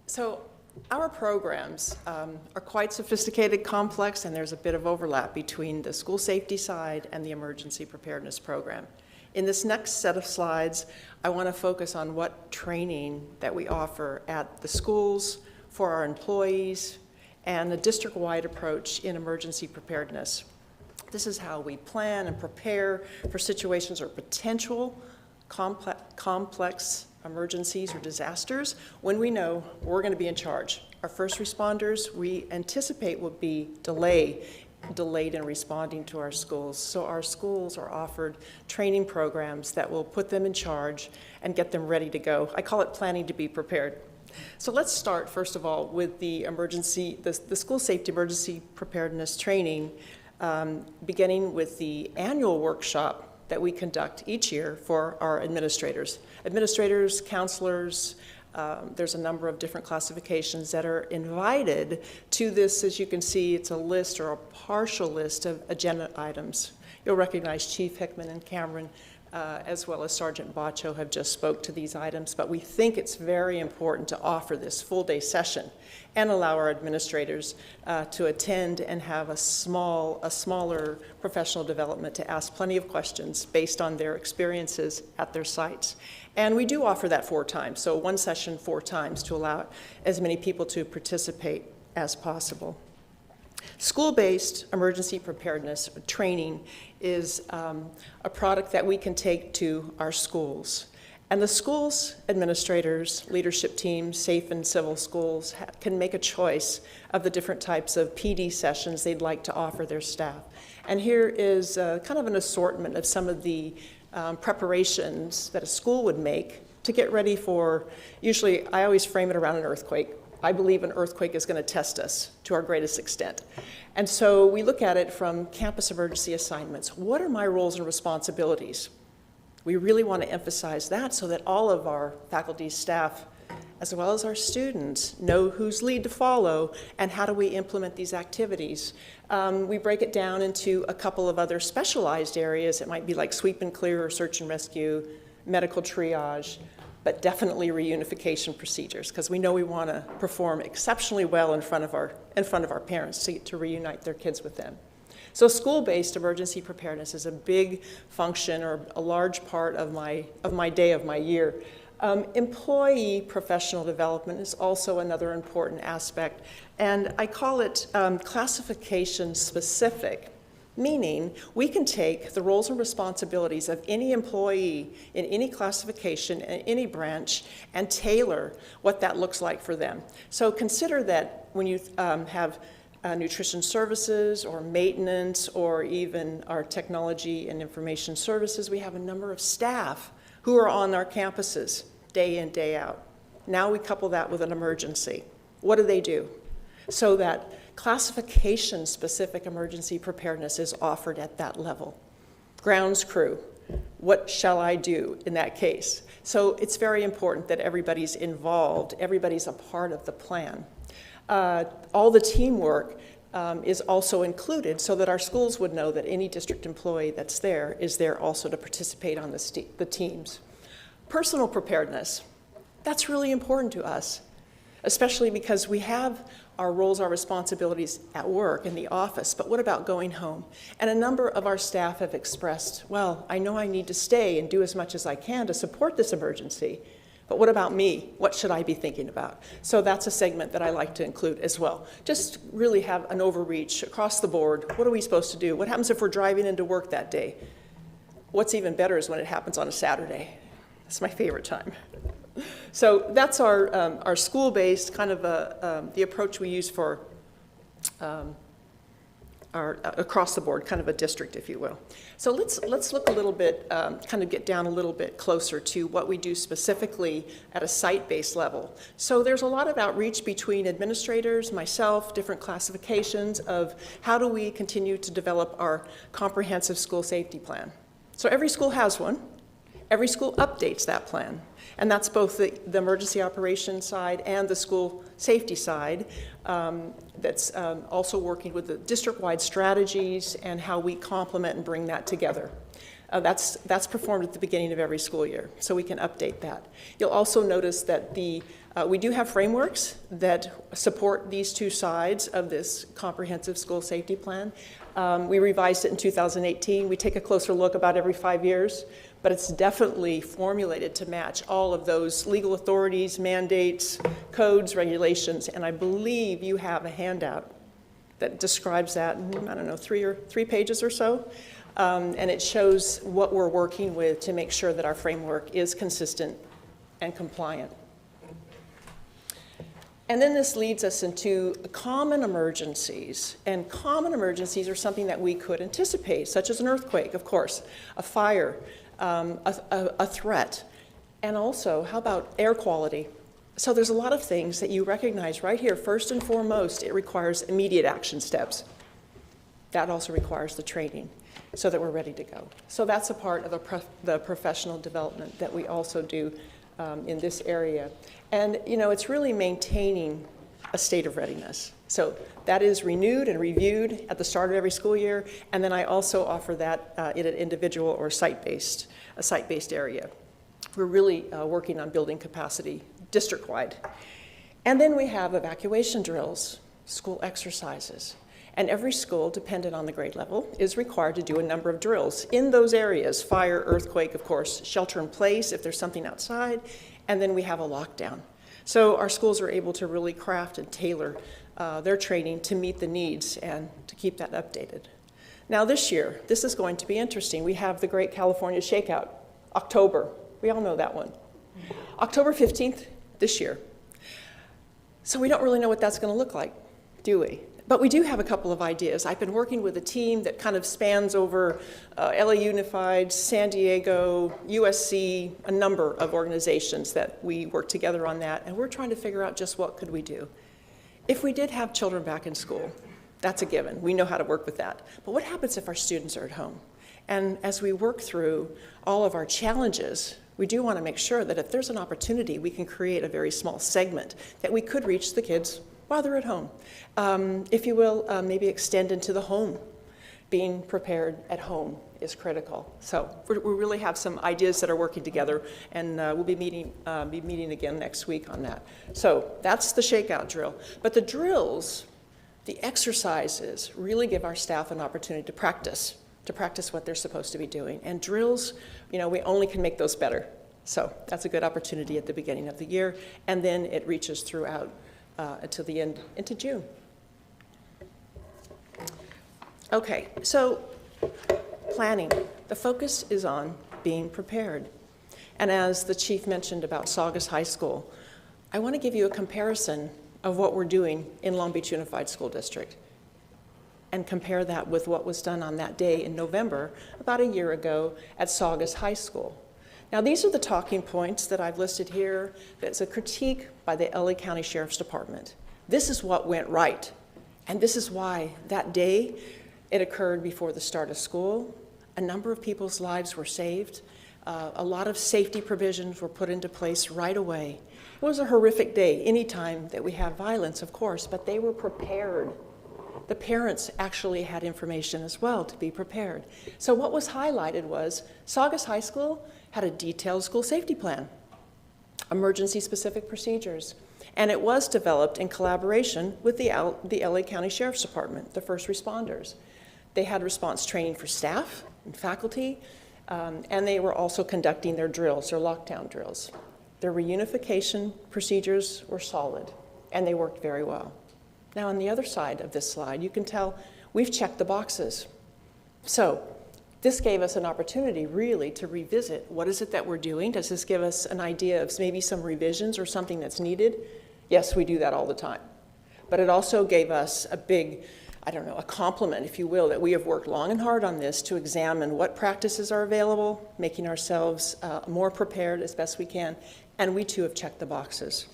So our programs are quite sophisticated, complex, and there's a bit of overlap between the school safety side and the emergency preparedness program. In this next set of slides, I want to focus on what training that we offer at the schools for our employees and the district-wide approach in emergency preparedness. This is how we plan and prepare for situations or potential complex emergencies or disasters when we know we're going to be in charge. Our first responders, we anticipate will be delayed in responding to our schools. So our schools are offered training programs that will put them in charge and get them ready to go. I call it planning to be prepared. So let's start, first of all, with the school safety emergency preparedness training, beginning with the annual workshop that we conduct each year for our administrators, counselors, There's a number of different classifications that are invited to this. As you can see, it's a list or a partial list of agenda items. You'll recognize Chief Hickman and Cameron, as well as Sergeant Bacho have just spoke to these items, but we think it's very important to offer this full-day session and allow our administrators to attend and have a smaller professional development to ask plenty of questions based on their experiences at their sites. And we do offer that 4 times, so one session 4 times to allow as many people to participate as possible. School-based emergency preparedness training is a product that we can take to our schools. And the schools, administrators, leadership teams, safe and civil schools can make a choice of the different types of PD sessions they'd like to offer their staff. And here is kind of an assortment of some of the preparations that a school would make to get ready for, usually I always frame it around an earthquake. I believe an earthquake is going to test us to our greatest extent. And so we look at it from campus emergency assignments. What are my roles and responsibilities? We really want to emphasize that so that all of our faculty, staff, as well as our students know whose lead to follow and how do we implement these activities. We break it down into a couple of other specialized areas. It might be like sweep and clear or search and rescue, medical triage, but definitely reunification procedures, because we know we want to perform exceptionally well in front of our parents to reunite their kids with them. So school-based emergency preparedness is a big function or a large part of my day, of my year. Employee professional development is also another important aspect, and I call it classification specific. Meaning, we can take the roles and responsibilities of any employee in any classification, in any branch, and tailor what that looks like for them. So consider that when you have nutrition services or maintenance or even our technology and information services, we have a number of staff who are on our campuses day in, day out. Now we couple that with an emergency. What do they do? So that classification-specific emergency preparedness is offered at that level. Grounds crew, what shall I do in that case? So it's very important that everybody's involved, everybody's a part of the plan. All the teamwork is also included so that our schools would know that any district employee that's there is there also to participate on the teams. Personal preparedness, that's really important to us, especially because we have our roles, our responsibilities at work, in the office, but what about going home? And a number of our staff have expressed, well, I know I need to stay and do as much as I can to support this emergency, but what about me? What should I be thinking about? So that's a segment that I like to include as well. Just really have an overreach across the board. What are we supposed to do? What happens if we're driving into work that day? What's even better is when it happens on a Saturday. That's my favorite time. So that's our school-based kind of the approach we use for our across the board, kind of a district, if you will. So let's look a little bit, kind of get down a little bit closer to what we do specifically at a site-based level. So there's a lot of outreach between administrators, myself, different classifications of how do we continue to develop our comprehensive school safety plan. So every school has one. Every school updates that plan. And that's both the emergency operations side and the school safety side. That's also working with the district-wide strategies and how we complement and bring that together. That's performed at the beginning of every school year, so we can update that. You'll also notice that we do have frameworks that support these two sides of this comprehensive school safety plan. We revised it in 2018. We take a closer look about every 5 years, but it's definitely formulated to match all of those legal authorities, mandates, codes, regulations, and I believe you have a handout that describes that in, I don't know, three pages or so, and it shows what we're working with to make sure that our framework is consistent and compliant. And then this leads us into common emergencies. And common emergencies are something that we could anticipate, such as an earthquake, of course, a fire, a threat. And also, how about air quality? So there's a lot of things that you recognize right here. First and foremost, it requires immediate action steps. That also requires the training so that we're ready to go. So that's a part of the professional development that we also do in this area. And, you know, it's really maintaining a state of readiness. So that is renewed and reviewed at the start of every school year, and then I also offer that in an individual or a site-based area. We're really working on building capacity district-wide. And then we have evacuation drills, school exercises. And every school, dependent on the grade level, is required to do a number of drills in those areas: fire, earthquake, of course, shelter in place if there's something outside, and then we have a lockdown. So our schools are able to really craft and tailor their training to meet the needs and to keep that updated. Now this year, this is going to be interesting. We have the Great California Shakeout, October. We all know that one. October 15th this year. So we don't really know what that's going to look like, do we? But we do have a couple of ideas. I've been working with a team that kind of spans over LA Unified, San Diego, USC, a number of organizations that we work together on that, and we're trying to figure out just what could we do. If we did have children back in school, that's a given. We know how to work with that. But what happens if our students are at home? And as we work through all of our challenges, we do want to make sure that if there's an opportunity, we can create a very small segment that we could reach the kids while they're at home. If you will, maybe extend into the home. Being prepared at home is critical. So we really have some ideas that are working together, and we'll be meeting again next week on that. So that's the shakeout drill. But the drills, the exercises, really give our staff an opportunity to practice what they're supposed to be doing. And drills, you know, we only can make those better. So that's a good opportunity at the beginning of the year, and then it reaches throughout until the end, into June. Okay, so planning. The focus is on being prepared. And as the chief mentioned about SAUGUS High School, I want to give you a comparison of what we're doing in Long Beach Unified School District and compare that with what was done on that day in November, about a year ago, at SAUGUS High School. Now, these are the talking points that I've listed here. That's a critique by the LA County Sheriff's Department. This is what went right. And this is why that day it occurred before the start of school. A number of people's lives were saved. A lot of safety provisions were put into place right away. It was a horrific day, any time that we have violence, of course, but they were prepared. The parents actually had information as well to be prepared. So what was highlighted was SAUGUS High School had a detailed school safety plan, emergency-specific procedures, and it was developed in collaboration with the LA County Sheriff's Department, the first responders. They had response training for staff and faculty, and they were also conducting their drills, their lockdown drills. Their reunification procedures were solid, and they worked very well. Now, on the other side of this slide, you can tell we've checked the boxes. So this gave us an opportunity, really, to revisit what is it that we're doing. Does this give us an idea of maybe some revisions or something that's needed? Yes, we do that all the time. But it also gave us a big, a compliment, if you will, that we have worked long and hard on this to examine what practices are available, making ourselves more prepared as best we can, and we too have checked the boxes.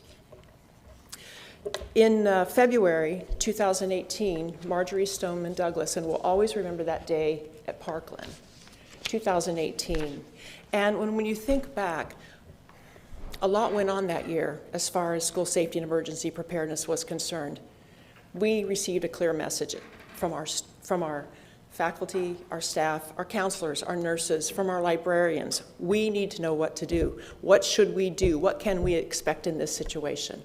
In February 2018, Marjorie Stoneman Douglas, and we'll always remember that day at Parkland, 2018. And when you think back, a lot went on that year as far as school safety and emergency preparedness was concerned. We received a clear message from our faculty, our staff, our counselors, our nurses, from our librarians. We need to know what to do. What should we do? What can we expect in this situation?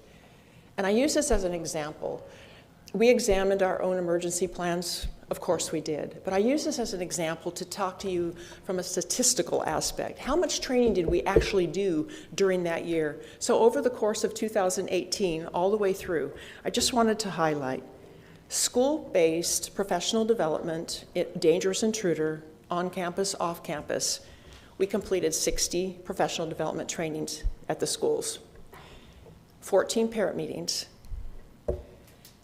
And I use this as an example. We examined our own emergency plans. Of course we did. But I use this as an example to talk to you from a statistical aspect. How much training did we actually do during that year? So over the course of 2018, all the way through, I just wanted to highlight school-based professional development, dangerous intruder, on campus, off campus. We completed 60 professional development trainings at the schools. 14 parent meetings,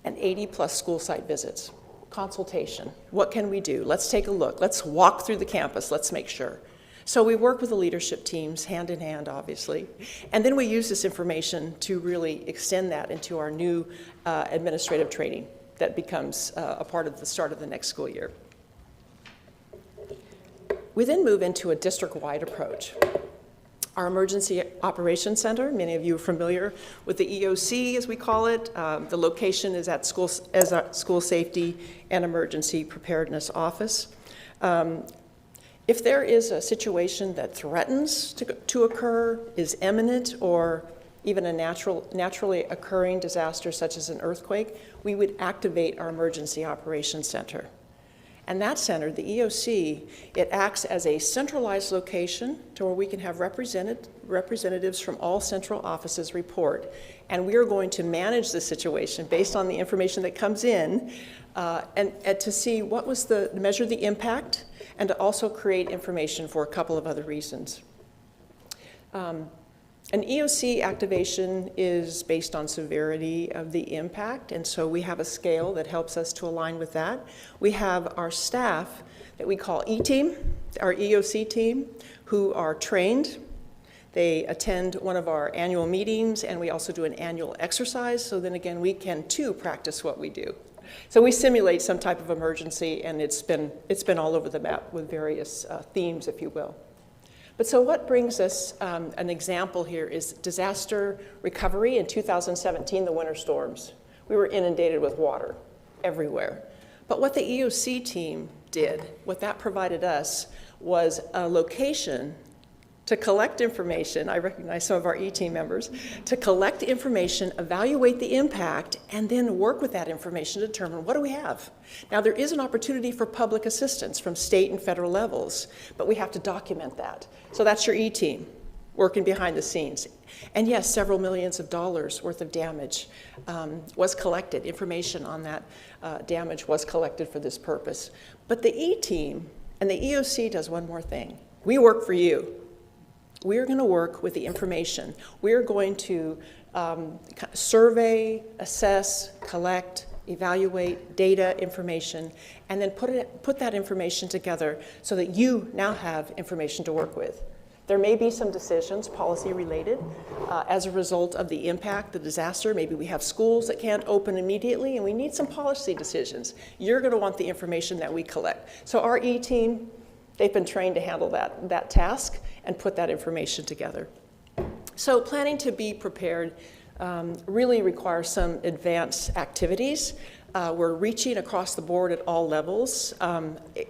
and 80+ school site visits. Consultation. What can we do? Let's take a look. Let's walk through the campus. Let's make sure. So we work with the leadership teams, hand in hand, obviously. And then we use this information to really extend that into our new administrative training that becomes a part of the start of the next school year. We then move into a district-wide approach. Our Emergency Operations Center, many of you are familiar with the EOC, as we call it. The location is at School Safety and Emergency Preparedness Office. If there is a situation that threatens to occur, is imminent, or even a naturally occurring disaster such as an earthquake, we would activate our Emergency Operations Center. And that center, the EOC, it acts as a centralized location to where we can have representatives from all central offices report. And we are going to manage the situation based on the information that comes in and to see what was measure the impact, and to also create information for a couple of other reasons. An EOC activation is based on severity of the impact, and so we have a scale that helps us to align with that. We have our staff that we call E-Team, our EOC team, who are trained. They attend one of our annual meetings, and we also do an annual exercise, so then again, we can too practice what we do. So we simulate some type of emergency, and it's been all over the map with various themes, if you will. But so what brings us, an example here is disaster recovery in 2017, the winter storms. We were inundated with water everywhere. But what the EOC team did, what that provided us, was a location to collect information. I recognize some of our E-Team members, to collect information, evaluate the impact, and then work with that information to determine what do we have. Now, there is an opportunity for public assistance from state and federal levels, but we have to document that. So that's your E-Team working behind the scenes. And yes, several millions of dollars worth of damage was collected. Information on that damage was collected for this purpose. But the E-Team and the EOC does one more thing. We work for you. We're going to work with the information. We're going to survey, assess, collect, evaluate data, information, and then put that information together so that you now have information to work with. There may be some decisions, policy related, as a result of the impact, the disaster. Maybe we have schools that can't open immediately, and we need some policy decisions. You're going to want the information that we collect. So our E-Team, they've been trained to handle that task and put that information together. So planning to be prepared really requires some advanced activities. We're reaching across the board at all levels.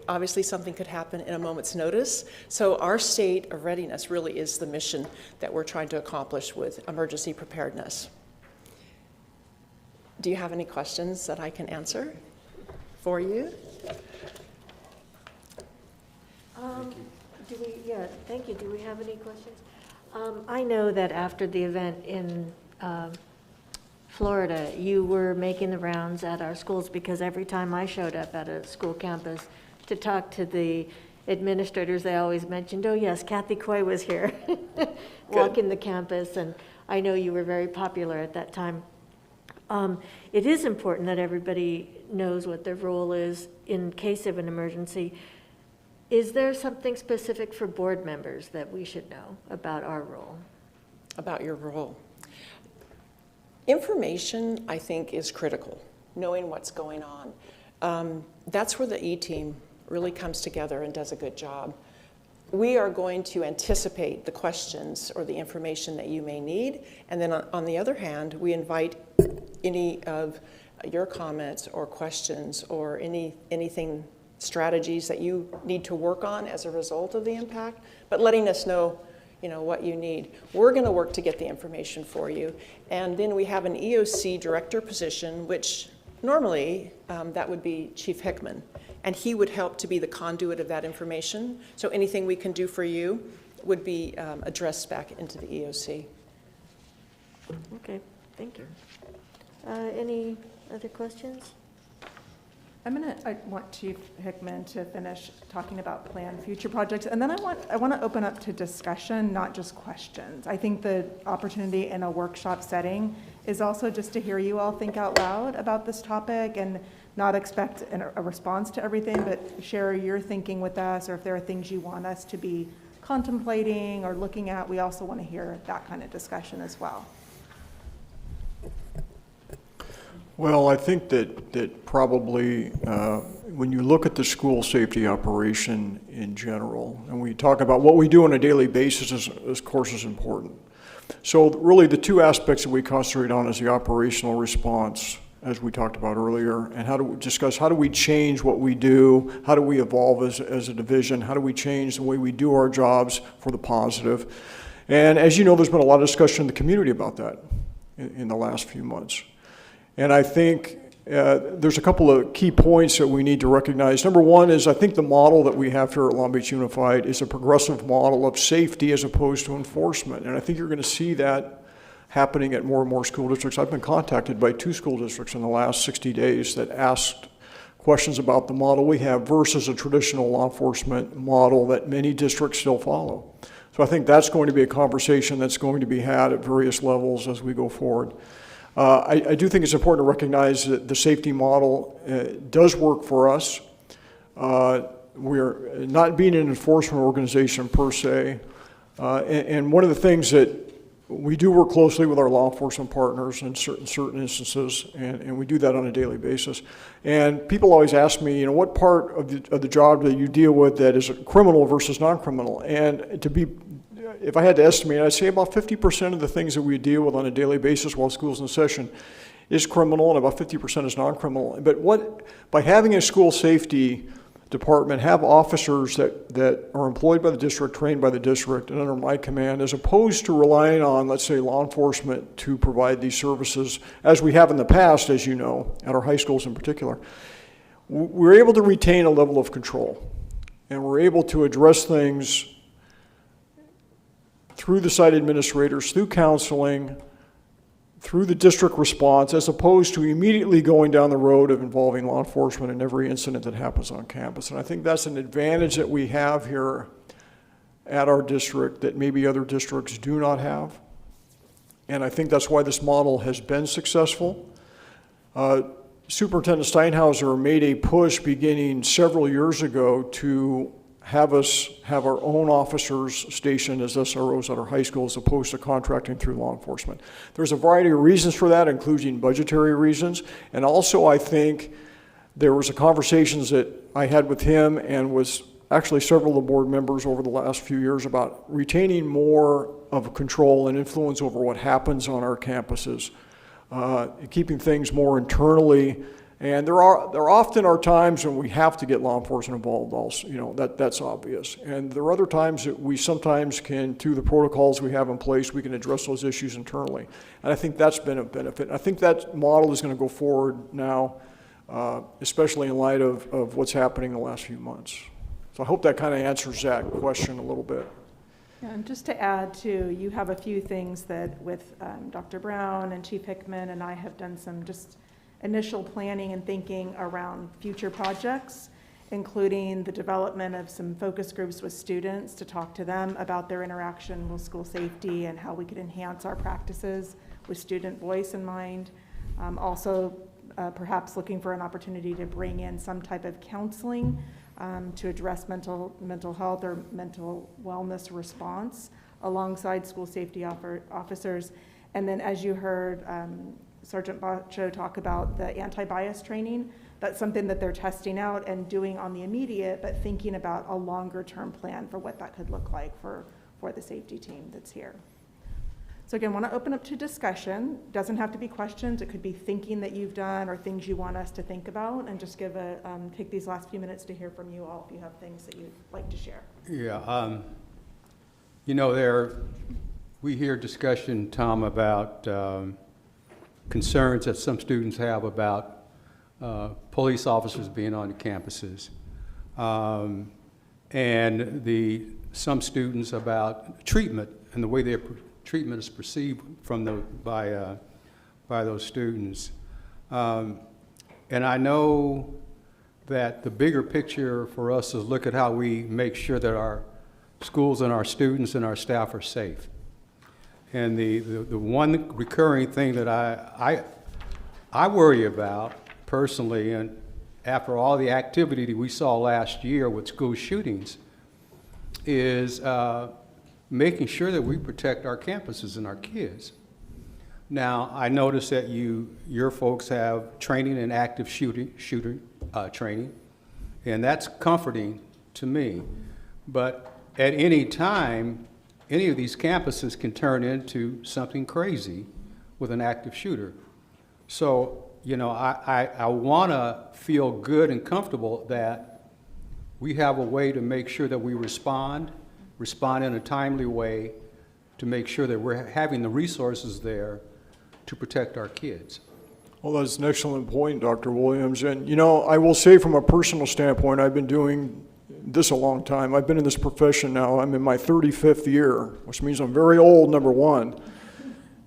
Obviously, something could happen in a moment's notice. So our state of readiness really is the mission that we're trying to accomplish with emergency preparedness. Do you have any questions that I can answer for you? Thank you. Do we have any questions? I know that after the event in Florida, you were making the rounds at our schools, because every time I showed up at a school campus to talk to the administrators, they always mentioned, oh yes, Kathy Coy was here walking the campus, and I know you were very popular at that time. It is important that everybody knows what their role is in case of an emergency. Is there something specific for board members that we should know about our role? About your role. Information, I think, is critical, knowing what's going on. That's where the E-Team really comes together and does a good job. We are going to anticipate the questions or the information that you may need, and then on the other hand, we invite any of your comments or questions or anything, strategies that you need to work on as a result of the impact, but letting us know, what you need. We're going to work to get the information for you. And then we have an EOC director position, which normally that would be Chief Hickman, and he would help to be the conduit of that information. So anything we can do for you would be addressed back into the EOC. Okay, thank you. Any other questions? I want Chief Hickman to finish talking about planned future projects, and then I want to open up to discussion, not just questions. I think the opportunity in a workshop setting is also just to hear you all think out loud about this topic and not expect a response to everything, but share your thinking with us, or if there are things you want us to be contemplating or looking at, we also want to hear that kind of discussion as well. Well, I think that probably when you look at the school safety operation in general, and we talk about what we do on a daily basis, is, of course, is important. So really the two aspects that we concentrate on is the operational response, as we talked about earlier, and how do we change what we do, how do we evolve as a division, how do we change the way we do our jobs for the positive. And as you know, there's been a lot of discussion in the community about that in the last few months. And I think there's a couple of key points that we need to recognize. Number one is I think the model that we have here at Long Beach Unified is a progressive model of safety as opposed to enforcement. And I think you're going to see that happening at more and more school districts. I've been contacted by 2 school districts in the last 60 days that asked questions about the model we have versus a traditional law enforcement model that many districts still follow. So I think that's going to be a conversation that's going to be had at various levels as we go forward. I do think it's important to recognize that the safety model does work for us. We're not being an enforcement organization per se. And one of the things that we do work closely with our law enforcement partners in certain instances, and we do that on a daily basis. And people always ask me, what part of the job that you deal with that is criminal versus non-criminal? And if I had to estimate, I'd say about 50% of the things that we deal with on a daily basis while school's in session is criminal, and about 50% is non-criminal. But by having a school safety department have officers that are employed by the district, trained by the district, and under my command, as opposed to relying on, let's say, law enforcement to provide these services, as we have in the past, as you know, at our high schools in particular, we're able to retain a level of control, and we're able to address things through the site administrators, through counseling, through the district response, as opposed to immediately going down the road of involving law enforcement in every incident that happens on campus. And I think that's an advantage that we have here at our district that maybe other districts do not have. And I think that's why this model has been successful. Superintendent Steinhauser made a push beginning several years ago to have us have our own officers stationed as SROs at our high school as opposed to contracting through law enforcement. There's a variety of reasons for that, including budgetary reasons. And also I think there was a conversations that I had with him and with actually several of the board members over the last few years about retaining more of control and influence over what happens on our campuses, keeping things more internally. And there often are times when we have to get law enforcement involved also, that's obvious. And there are other times that we sometimes can, through the protocols we have in place, we can address those issues internally. And I think that's been a benefit. I think that model is going to go forward now, especially in light of what's happening in the last few months. So I hope that kind of answers that question a little bit. Yeah, and just to add to, you have a few things that with Dr. Brown and Chief Hickman and I have done some just initial planning and thinking around future projects, including the development of some focus groups with students to talk to them about their interaction with school safety and how we could enhance our practices with student voice in mind. Also, perhaps looking for an opportunity to bring in some type of counseling to address mental health or mental wellness response alongside school safety officers. And then as you heard Sergeant Bacho talk about the anti-bias training, that's something that they're testing out and doing on the immediate, but thinking about a longer term plan for what that could look like for the safety team that's here. So again, want to open up to discussion. Doesn't have to be questions. It could be thinking that you've done or things you want us to think about, and just take these last few minutes to hear from you all if you have things that you'd like to share. Yeah, we hear discussion, Tom, about concerns that some students have about police officers being on the campuses, and some students about treatment and the way their treatment is perceived by those students. And I know that the bigger picture for us is look at how we make sure that our schools and our students and our staff are safe. And the one recurring thing that I worry about personally, and after all the activity that we saw last year with school shootings, is making sure that we protect our campuses and our kids. Now, I noticed that your folks have training in active shooter training, and that's comforting to me. But at any time, any of these campuses can turn into something crazy with an active shooter. So, you know, I want to feel good and comfortable that we have a way to make sure that we respond in a timely way, to make sure that we're having the resources there to protect our kids. Well, that's an excellent point, Dr. Williams. And, you know, I will say from a personal standpoint, I've been doing this a long time. I've been in this profession now. I'm in my 35th year, which means I'm very old, number one.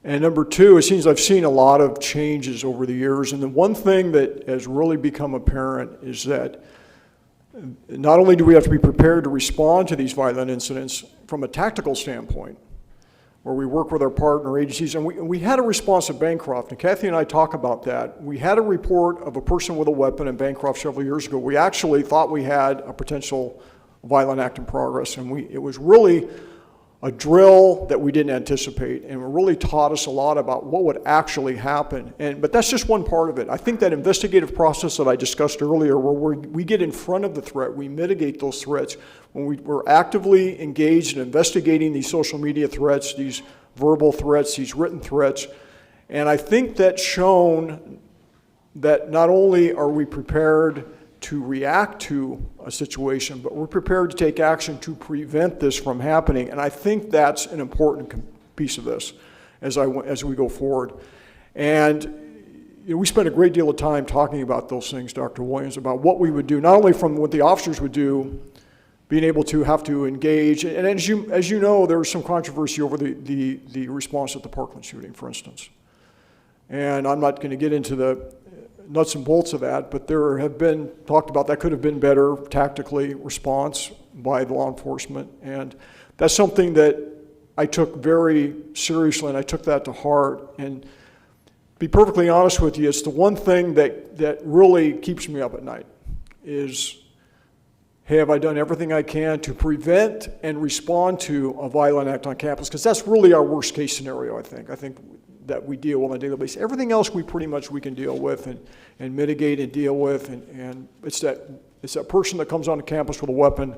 And number two, it seems I've seen a lot of changes over the years. And the one thing that has really become apparent is that not only do we have to be prepared to respond to these violent incidents from a tactical standpoint, where we work with our partner agencies, and we had a response at Bancroft, and Kathy and I talk about that. We had a report of a person with a weapon in Bancroft several years ago. We actually thought we had a potential violent act in progress, and it was really a drill that we didn't anticipate, and it really taught us a lot about what would actually happen. But that's just one part of it. I think that investigative process that I discussed earlier, where we get in front of the threat, we mitigate those threats, when we're actively engaged in investigating these social media threats, these verbal threats, these written threats, and I think that's shown that not only are we prepared to react to a situation, but we're prepared to take action to prevent this from happening. And I think that's an important piece of this as we go forward. And you know, we spent a great deal of time talking about those things, Dr. Williams, about what we would do, not only from what the officers would do, being able to have to engage. And as you know, there was some controversy over the response at the Parkland shooting, for instance. And I'm not going to get into the nuts and bolts of that, but there have been talked about that could have been better tactically response by the law enforcement, and that's something that I took very seriously, and I took that to heart. And to be perfectly honest with you, it's the one thing that really keeps me up at night is, hey, have I done everything I can to prevent and respond to a violent act on campus? Because that's really our worst case scenario, I think. I think that we deal with on a daily basis. Everything else we can deal with and mitigate and deal with, and it's that person that comes onto campus with a weapon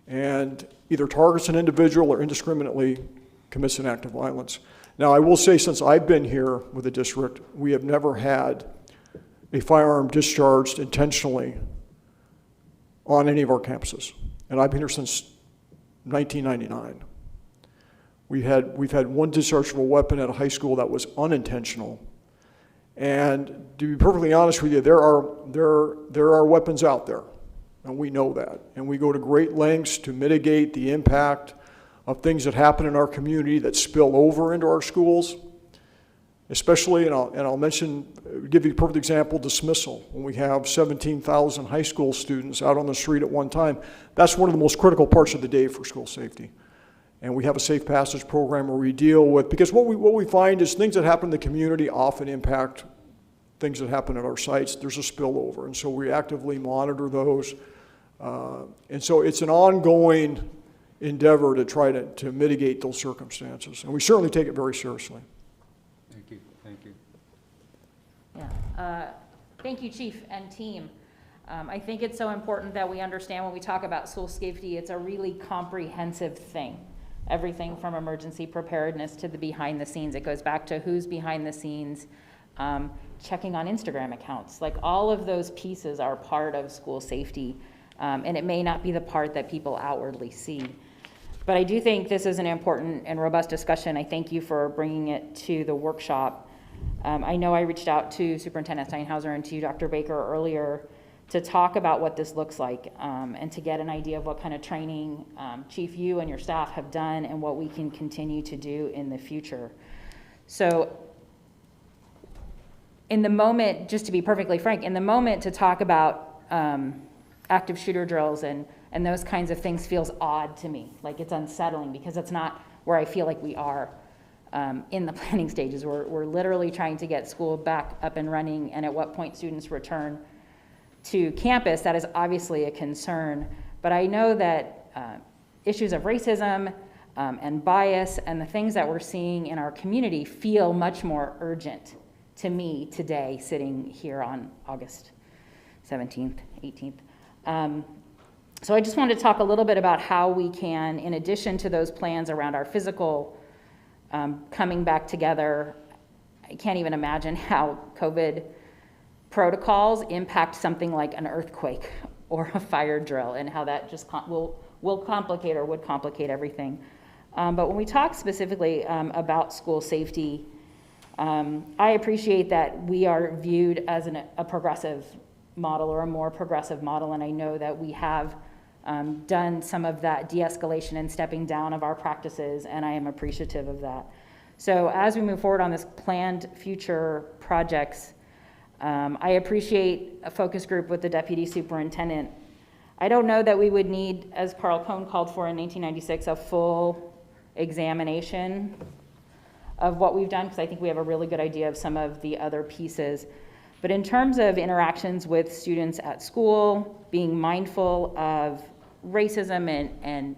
and either targets an individual or indiscriminately commits an act of violence. Now, I will say, since I've been here with the district, we have never had a firearm discharged intentionally on any of our campuses. And I've been here since 1999. We've had one discharge of a weapon at a high school that was unintentional. And to be perfectly honest with you, there are weapons out there, and we know that. And we go to great lengths to mitigate the impact of things that happen in our community that spill over into our schools. Especially, and I'll give you a perfect example, dismissal. When we have 17,000 high school students out on the street at one time, that's one of the most critical parts of the day for school safety. And we have a safe passage program where we deal with, because what we find is things that happen in the community often impact things that happen at our sites. There's a spillover, and so we actively monitor those. And so it's an ongoing endeavor to try to mitigate those circumstances. And we certainly take it very seriously. Thank you. Yeah. Thank you, Chief and team. I think it's so important that we understand when we talk about school safety, it's a really comprehensive thing. Everything from emergency preparedness to the behind the scenes. It goes back to who's behind the scenes, checking on Instagram accounts. Like, all of those pieces are part of school safety, and it may not be the part that people outwardly see. But I do think this is an important and robust discussion. I thank you for bringing it to the workshop. I know I reached out to Superintendent Steinhauser and to Dr. Baker earlier to talk about what this looks like, and to get an idea of what kind of training, Chief, you and your staff have done and what we can continue to do in the future. So in the moment, just to be perfectly frank, in the moment to talk about active shooter drills and those kinds of things feels odd to me. Like, it's unsettling, because that's not where I feel like we are in the planning stages. We're literally trying to get school back up and running, and at what point students return to campus. That is obviously a concern, but I know that issues of racism, and bias and the things that we're seeing in our community feel much more urgent to me today, sitting here on August 17th, 18th. So I just wanted to talk a little bit about how we can, in addition to those plans around our physical coming back together, I can't even imagine how COVID protocols impact something like an earthquake or a fire drill, and how that just will complicate or would complicate everything. But when we talk specifically about school safety, I appreciate that we are viewed as a progressive model, or a more progressive model, and I know that we have done some of that de-escalation and stepping down of our practices, and I am appreciative of that. So as we move forward on this planned future projects, I appreciate a focus group with the deputy superintendent. I don't know that we would need, as Carl Cohn called for in 1996, a full examination of what we've done, because I think we have a really good idea of some of the other pieces. But in terms of interactions with students at school, being mindful of racism and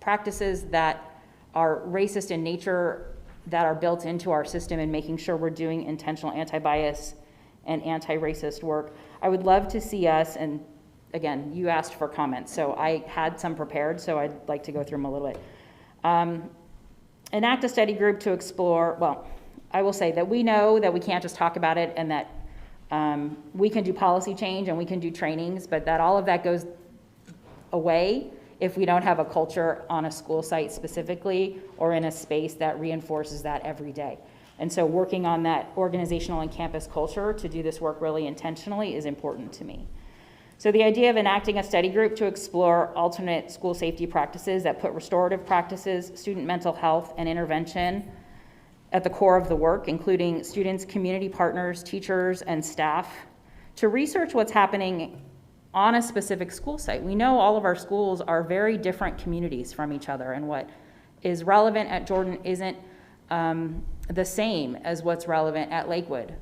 practices that are racist in nature that are built into our system, and making sure we're doing intentional anti-bias and anti-racist work. I would love to see us, and again, you asked for comments, so I had some prepared, so I'd like to go through them a little bit. Enact a study group to explore, well, I will say that we know that we can't just talk about it, and that we can do policy change and we can do trainings, but that all of that goes away if we don't have a culture on a school site specifically, or in a space that reinforces that every day. And so working on that organizational and campus culture to do this work really intentionally is important to me. So the idea of enacting a study group to explore alternate school safety practices that put restorative practices, student mental health, and intervention at the core of the work, including students, community partners, teachers, and staff, to research what's happening on a specific school site. We know all of our schools are very different communities from each other, and what is relevant at Jordan isn't the same as what's relevant at Lakewood,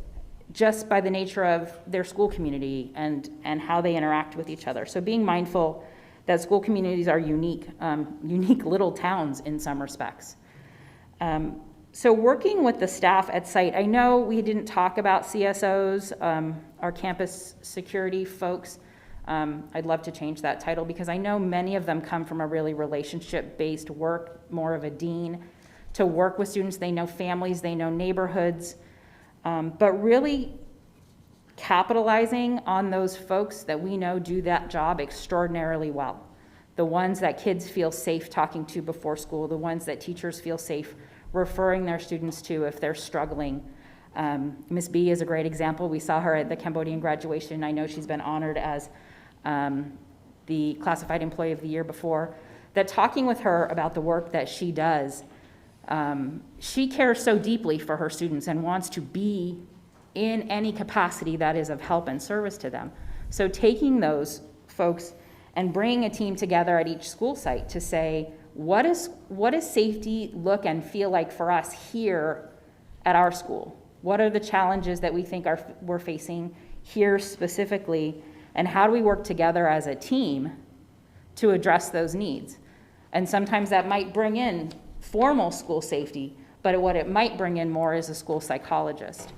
just by the nature of their school community and how they interact with each other. So being mindful that school communities are unique little towns in some respects. So working with the staff at site, I know we didn't talk about CSOs, our campus security folks. I'd love to change that title, because I know many of them come from a really relationship-based work, more of a dean, to work with students. They know families, they know neighborhoods, but really capitalizing on those folks that we know do that job extraordinarily well. The ones that kids feel safe talking to before school, the ones that teachers feel safe referring their students to if they're struggling. Ms. B is a great example. We saw her at the Cambodian graduation. I know she's been honored as the Classified Employee of the Year before. That talking with her about the work that she does, she cares so deeply for her students and wants to be in any capacity that is of help and service to them. So taking those folks and bringing a team together at each school site to say, what does safety look and feel like for us here at our school? What are the challenges that we think we're facing here specifically, and how do we work together as a team to address those needs? And sometimes that might bring in formal school safety, but what it might bring in more is a school psychologist,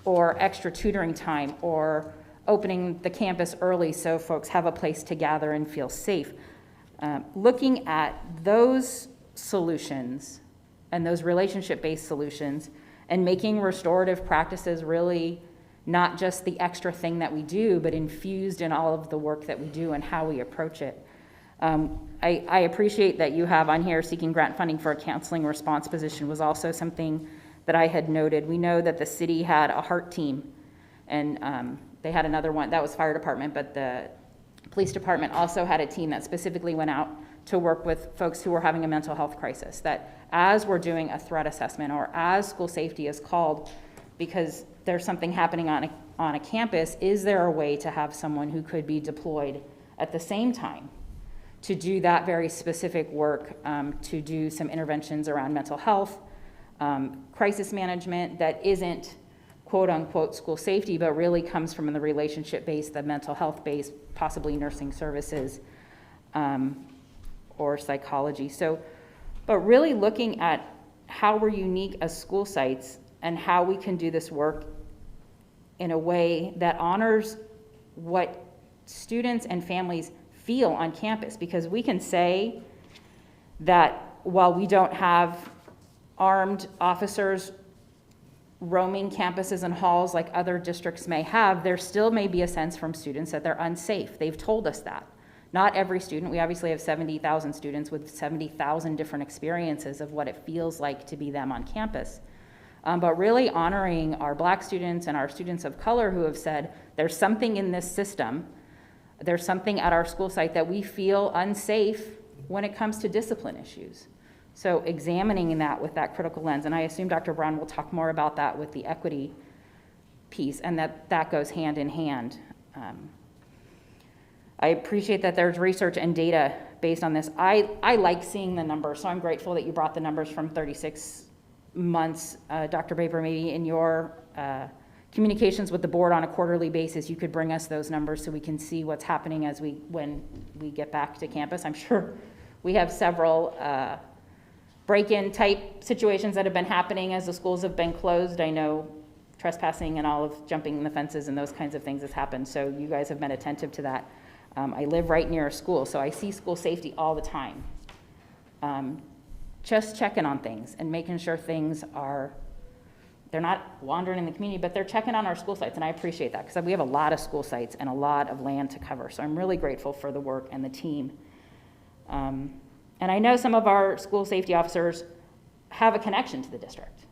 or extra tutoring time, or opening the campus early so folks have a place to gather and feel safe. Looking at those solutions and those relationship-based solutions, and making restorative practices really not just the extra thing that we do, but infused in all of the work that we do and how we approach it. I appreciate that you have on here seeking grant funding for a counseling response position was also something that I had noted. We know that the city had a HEART team, and they had another one, that was fire department, but the police department also had a team that specifically went out to work with folks who were having a mental health crisis, that as we're doing a threat assessment, or as school safety is called, because there's something happening on a campus, is there a way to have someone who could be deployed at the same time to do that very specific work, to do some interventions around mental health, crisis management that isn't quote unquote school safety, but really comes from the relationship base, the mental health base, possibly nursing services, or psychology. So, but really looking at how we're unique as school sites and how we can do this work in a way that honors what students and families feel on campus. Because we can say that while we don't have armed officers roaming campuses and halls like other districts may have, there still may be a sense from students that they're unsafe. They've told us that. Not every student. We obviously have 70,000 students with 70,000 different experiences of what it feels like to be them on campus. But really honoring our Black students and our students of color who have said, there's something in this system, there's something at our school site that we feel unsafe when it comes to discipline issues. So examining that with that critical lens, and I assume Dr. Brown will talk more about that with the equity piece, and that goes hand in hand. I appreciate that there's research and data based on this. I like seeing the numbers, so I'm grateful that you brought the numbers from 36 months. Dr. Baber, maybe in your communications with the board on a quarterly basis, you could bring us those numbers so we can see what's happening when we get back to campus. I'm sure we have several break-in type situations that have been happening as the schools have been closed. I know trespassing and all of jumping the fences and those kinds of things has happened, so you guys have been attentive to that. I live right near a school, so I see school safety all the time. Just checking on things and making sure things they're not wandering in the community, but they're checking on our school sites, and I appreciate that because we have a lot of school sites and a lot of land to cover, so I'm really grateful for the work and the team. And I know some of our school safety officers have a connection to the district.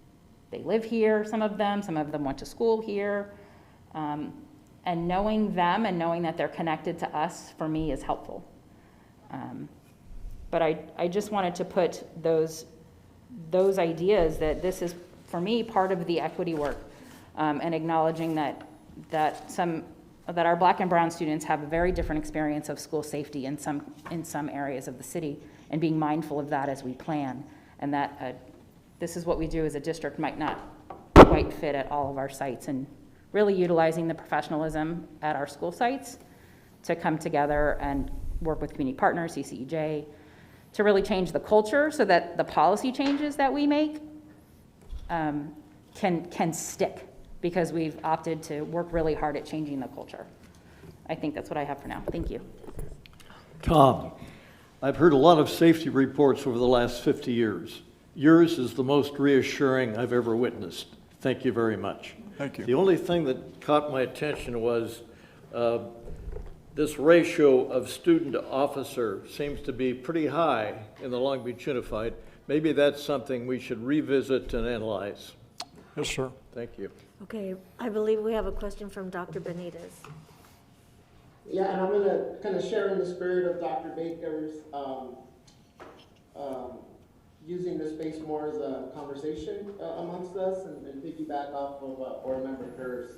They live here, some of them went to school here. And knowing them and knowing that they're connected to us, for me, is helpful. But I just wanted to put those ideas that this is, for me, part of the equity work, and acknowledging that our Black and brown students have a very different experience of school safety in some areas of the city, and being mindful of that as we plan, and that this is what we do as a district might not quite fit at all of our sites, and really utilizing the professionalism at our school sites to come together and work with community partners, CCEJ, to really change the culture so that the policy changes that we make can stick, because we've opted to work really hard at changing the culture. I think that's what I have for now. Thank you. Tom, I've heard a lot of safety reports over the last 50 years. Yours is the most reassuring I've ever witnessed. Thank you very much. Thank you. The only thing that caught my attention was this ratio of student to officer seems to be pretty high in the Long Beach Unified. Maybe that's something we should revisit and analyze. Yes, sir. Thank you. Okay, I believe we have a question from Dr. Benitez. Yeah, and I'm going to kind of share in the spirit of Dr. Baker's using the space more as a conversation amongst us and piggyback off of Board Member Kerr's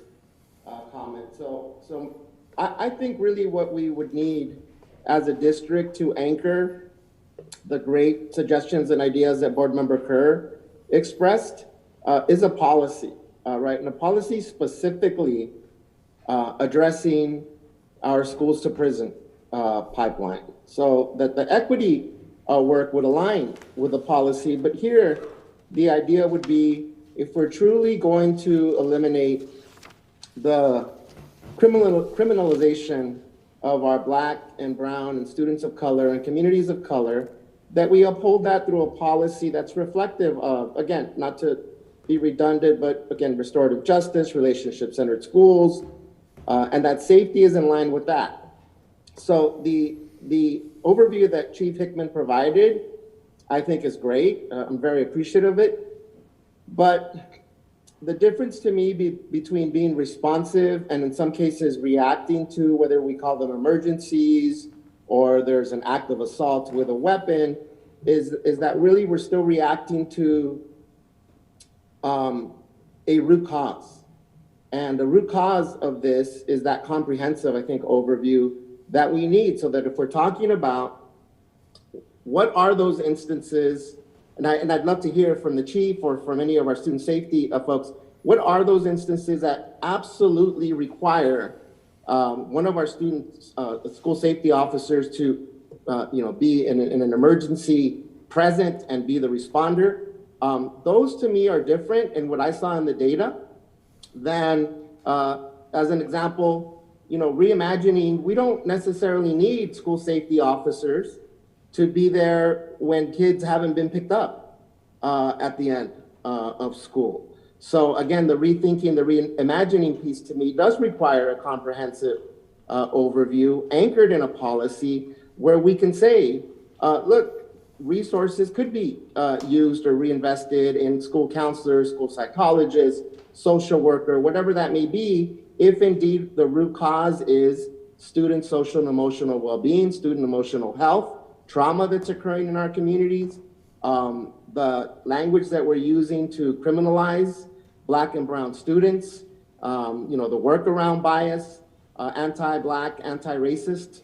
comment. So I think really what we would need as a district to anchor the great suggestions and ideas that Board Member Kerr expressed is a policy, right? And a policy specifically addressing our schools to prison pipeline, so that the equity work would align with the policy. But here, the idea would be, if we're truly going to eliminate the criminalization of our Black and brown and students of color and communities of color, that we uphold that through a policy that's reflective of, again, not to be redundant, but again, restorative justice, relationship-centered schools, and that safety is in line with that. So the overview that Chief Hickman provided, I think is great. I'm very appreciative of it. But the difference to me between being responsive and in some cases reacting to, whether we call them emergencies or there's an act of assault with a weapon, is that really we're still reacting to a root cause. And the root cause of this is that comprehensive, I think, overview that we need, so that if we're talking about what are those instances, and I'd love to hear from the chief or from any of our student safety folks, what are those instances that absolutely require one of our students, school safety officers, to be in an emergency present and be the responder. Those to me are different in what I saw in the data than, as an example, reimagining, we don't necessarily need school safety officers to be there when kids haven't been picked up at the end of school. So again, the rethinking, the reimagining piece to me does require a comprehensive overview anchored in a policy where we can say, look, resources could be used or reinvested in school counselors, school psychologists, social worker, whatever that may be, if indeed the root cause is student social and emotional well-being, student emotional health, trauma that's occurring in our communities, the language that we're using to criminalize Black and brown students, the workaround bias, anti-Black, anti-racist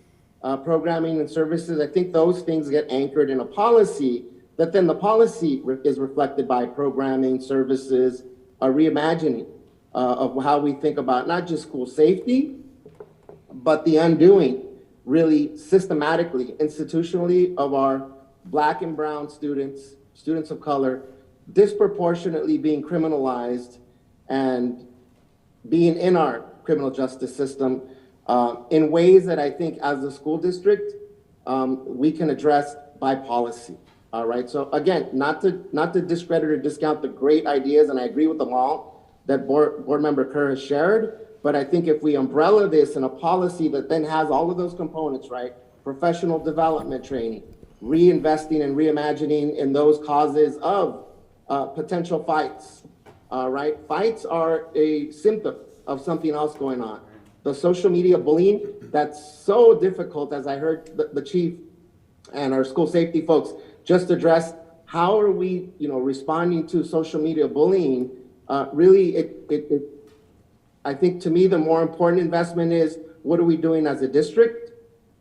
programming and services. I think those things get anchored in a policy that then the policy is reflected by programming, services, a reimagining of how we think about not just school safety, but the undoing really systematically, institutionally of our Black and brown students, students of color, disproportionately being criminalized and being in our criminal justice system in ways that I think as a school district, we can address by policy. All right, so again, not to discredit or discount the great ideas, and I agree with them all that board member Kerr has shared, but I think if we umbrella this in a policy that then has all of those components, right? Professional development training, reinvesting and reimagining in those causes of potential fights, right? Fights are a symptom of something else going on. The social media bullying, that's so difficult, as I heard the chief and our school safety folks just address, how are we, responding to social media bullying? Really, I think to me, the more important investment is what are we doing as a district?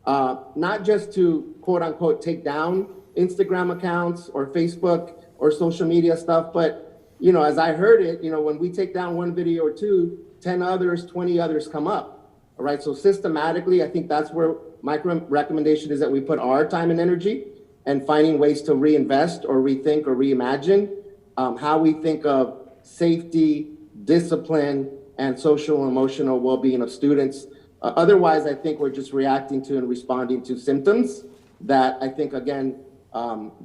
Not just to quote unquote take down Instagram accounts or Facebook or social media stuff, but as I heard it, when we take down one video or two, 10 others, 20 others come up. All right, so systematically, I think that's where my recommendation is that we put our time and energy and finding ways to reinvest or rethink or reimagine how we think of safety, discipline, and social and emotional well-being of students. Otherwise, I think we're just reacting to and responding to symptoms that I think, again,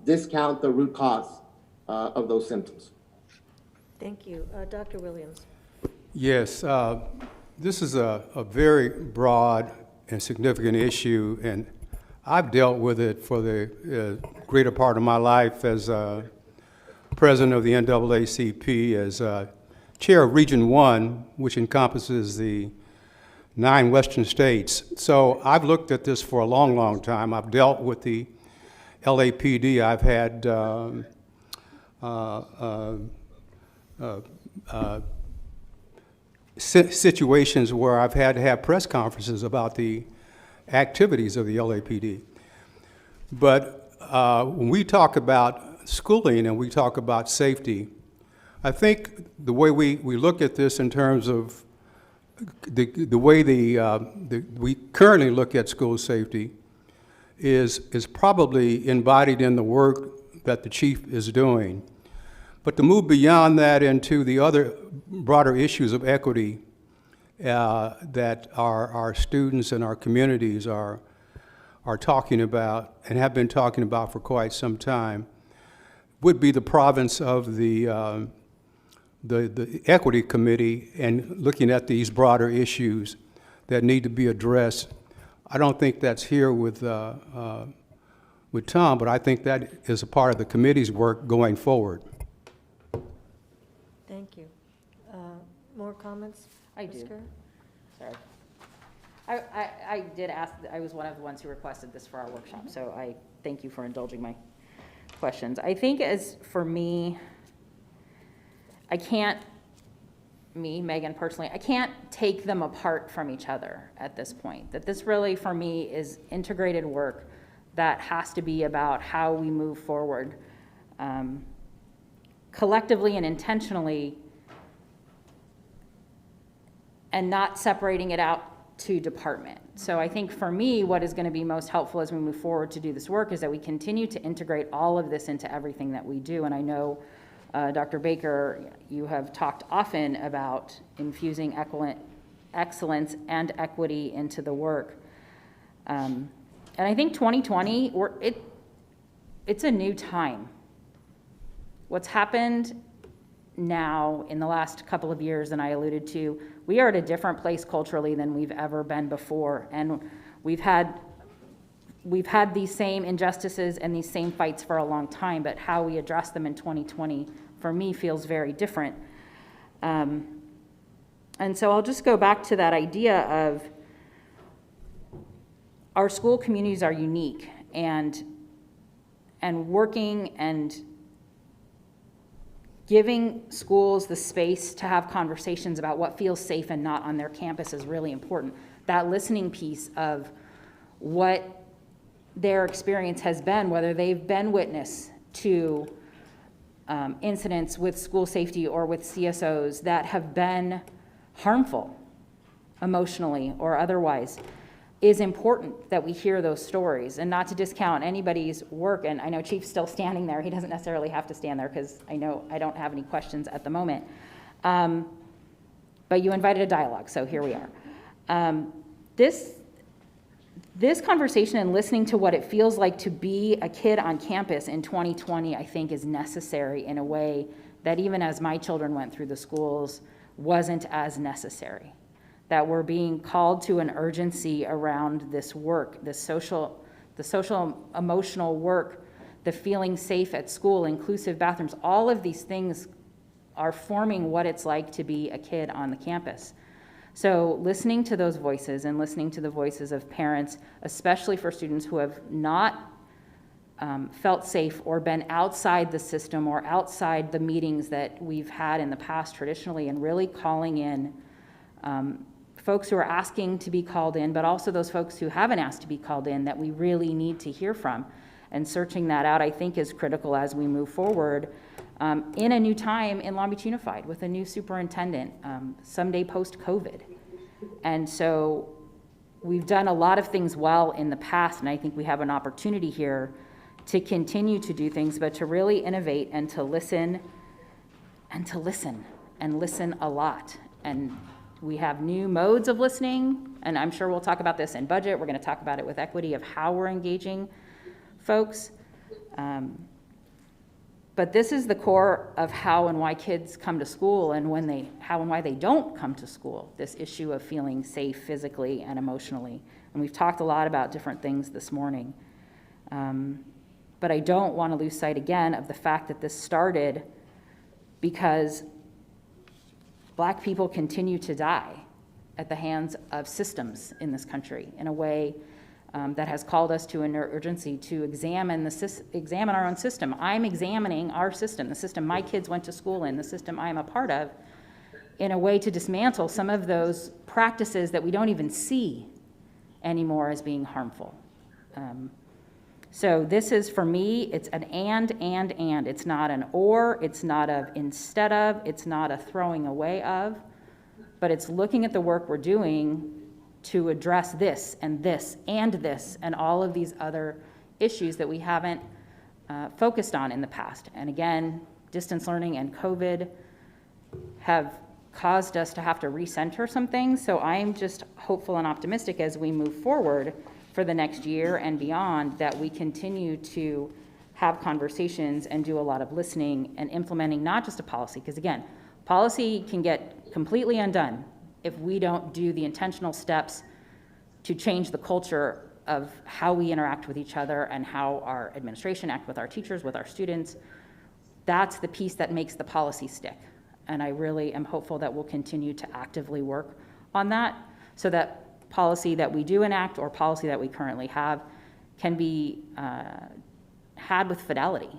discount the root cause of those symptoms. Thank you. Dr. Williams. Yes, this is a very broad and significant issue, and I've dealt with it for the greater part of my life as president of the NAACP, as chair of Region 1, which encompasses the 9 western states. So I've looked at this for a long, long time. I've dealt with the LAPD. I've had situations where I've had to have press conferences about the activities of the LAPD. But when we talk about schooling and we talk about safety, I think the way we look at this in terms of the way we currently look at school safety is probably embodied in the work that the chief is doing. But to move beyond that into the other broader issues of equity that our students and our communities are talking about and have been talking about for quite some time would be the province of the Equity Committee and looking at these broader issues that need to be addressed. I don't think that's here with Tom, but I think that is a part of the committee's work going forward. Thank you. More comments? I do. Ms. Kerr? Sorry. I did ask, I was one of the ones who requested this for our workshop, so I thank you for indulging my questions. I think as for me, Megan personally, I can't take them apart from each other at this point. That this really, for me, is integrated work that has to be about how we move forward collectively and intentionally, and not separating it out to department. So I think for me, what is going to be most helpful as we move forward to do this work is that we continue to integrate all of this into everything that we do. And I know, Dr. Baker, you have talked often about infusing excellence and equity into the work. And I think 2020, it's a new time. What's happened now in the last couple of years, and I alluded to, we are at a different place culturally than we've ever been before. And we've had these same injustices and these same fights for a long time, but how we address them in 2020, for me, feels very different. And so I'll just go back to that idea of our school communities are unique, and working and giving schools the space to have conversations about what feels safe and not on their campus is really important. That listening piece of what their experience has been, whether they've been witness to incidents with school safety or with CSOs that have been harmful emotionally or otherwise, is important that we hear those stories, and not to discount anybody's work. And I know Chief's still standing there. He doesn't necessarily have to stand there because I know I don't have any questions at the moment. But you invited a dialogue, so here we are. This conversation and listening to what it feels like to be a kid on campus in 2020, I think, is necessary in a way that even as my children went through the schools wasn't as necessary. That we're being called to an urgency around this work, the social emotional work, the feeling safe at school, inclusive bathrooms. All of these things are forming what it's like to be a kid on the campus. So listening to those voices and listening to the voices of parents, especially for students who have not felt safe or been outside the system or outside the meetings that we've had in the past traditionally, and really calling in folks who are asking to be called in, but also those folks who haven't asked to be called in that we really need to hear from. And searching that out, I think, is critical as we move forward in a new time in Long Beach Unified with a new superintendent, someday post-COVID. And so we've done a lot of things well in the past, and I think we have an opportunity here to continue to do things, but to really innovate and to listen and to listen and listen a lot. And we have new modes of listening, and I'm sure we'll talk about this in budget. We're going to talk about it with equity of how we're engaging folks. But this is the core of how and why kids come to school, and how and why they don't come to school, this issue of feeling safe physically and emotionally. And we've talked a lot about different things this morning. But I don't want to lose sight again of the fact that this started because Black people continue to die at the hands of systems in this country in a way that has called us to an urgency to examine our own system. I'm examining our system, the system my kids went to school in, the system I'm a part of, in a way to dismantle some of those practices that we don't even see anymore as being harmful. So this is, for me, it's an and. It's not an or, it's not a instead of, it's not a throwing away of, but it's looking at the work we're doing to address this and this and this and all of these other issues that we haven't focused on in the past. And again, distance learning and COVID have caused us to have to recenter some things. So I'm just hopeful and optimistic as we move forward for the next year and beyond that we continue to have conversations and do a lot of listening and implementing not just a policy, because again, policy can get completely undone if we don't do the intentional steps to change the culture of how we interact with each other and how our administration act with our teachers, with our students. That's the piece that makes the policy stick. And I really am hopeful that we'll continue to actively work on that so that policy that we do enact or policy that we currently have can be had with fidelity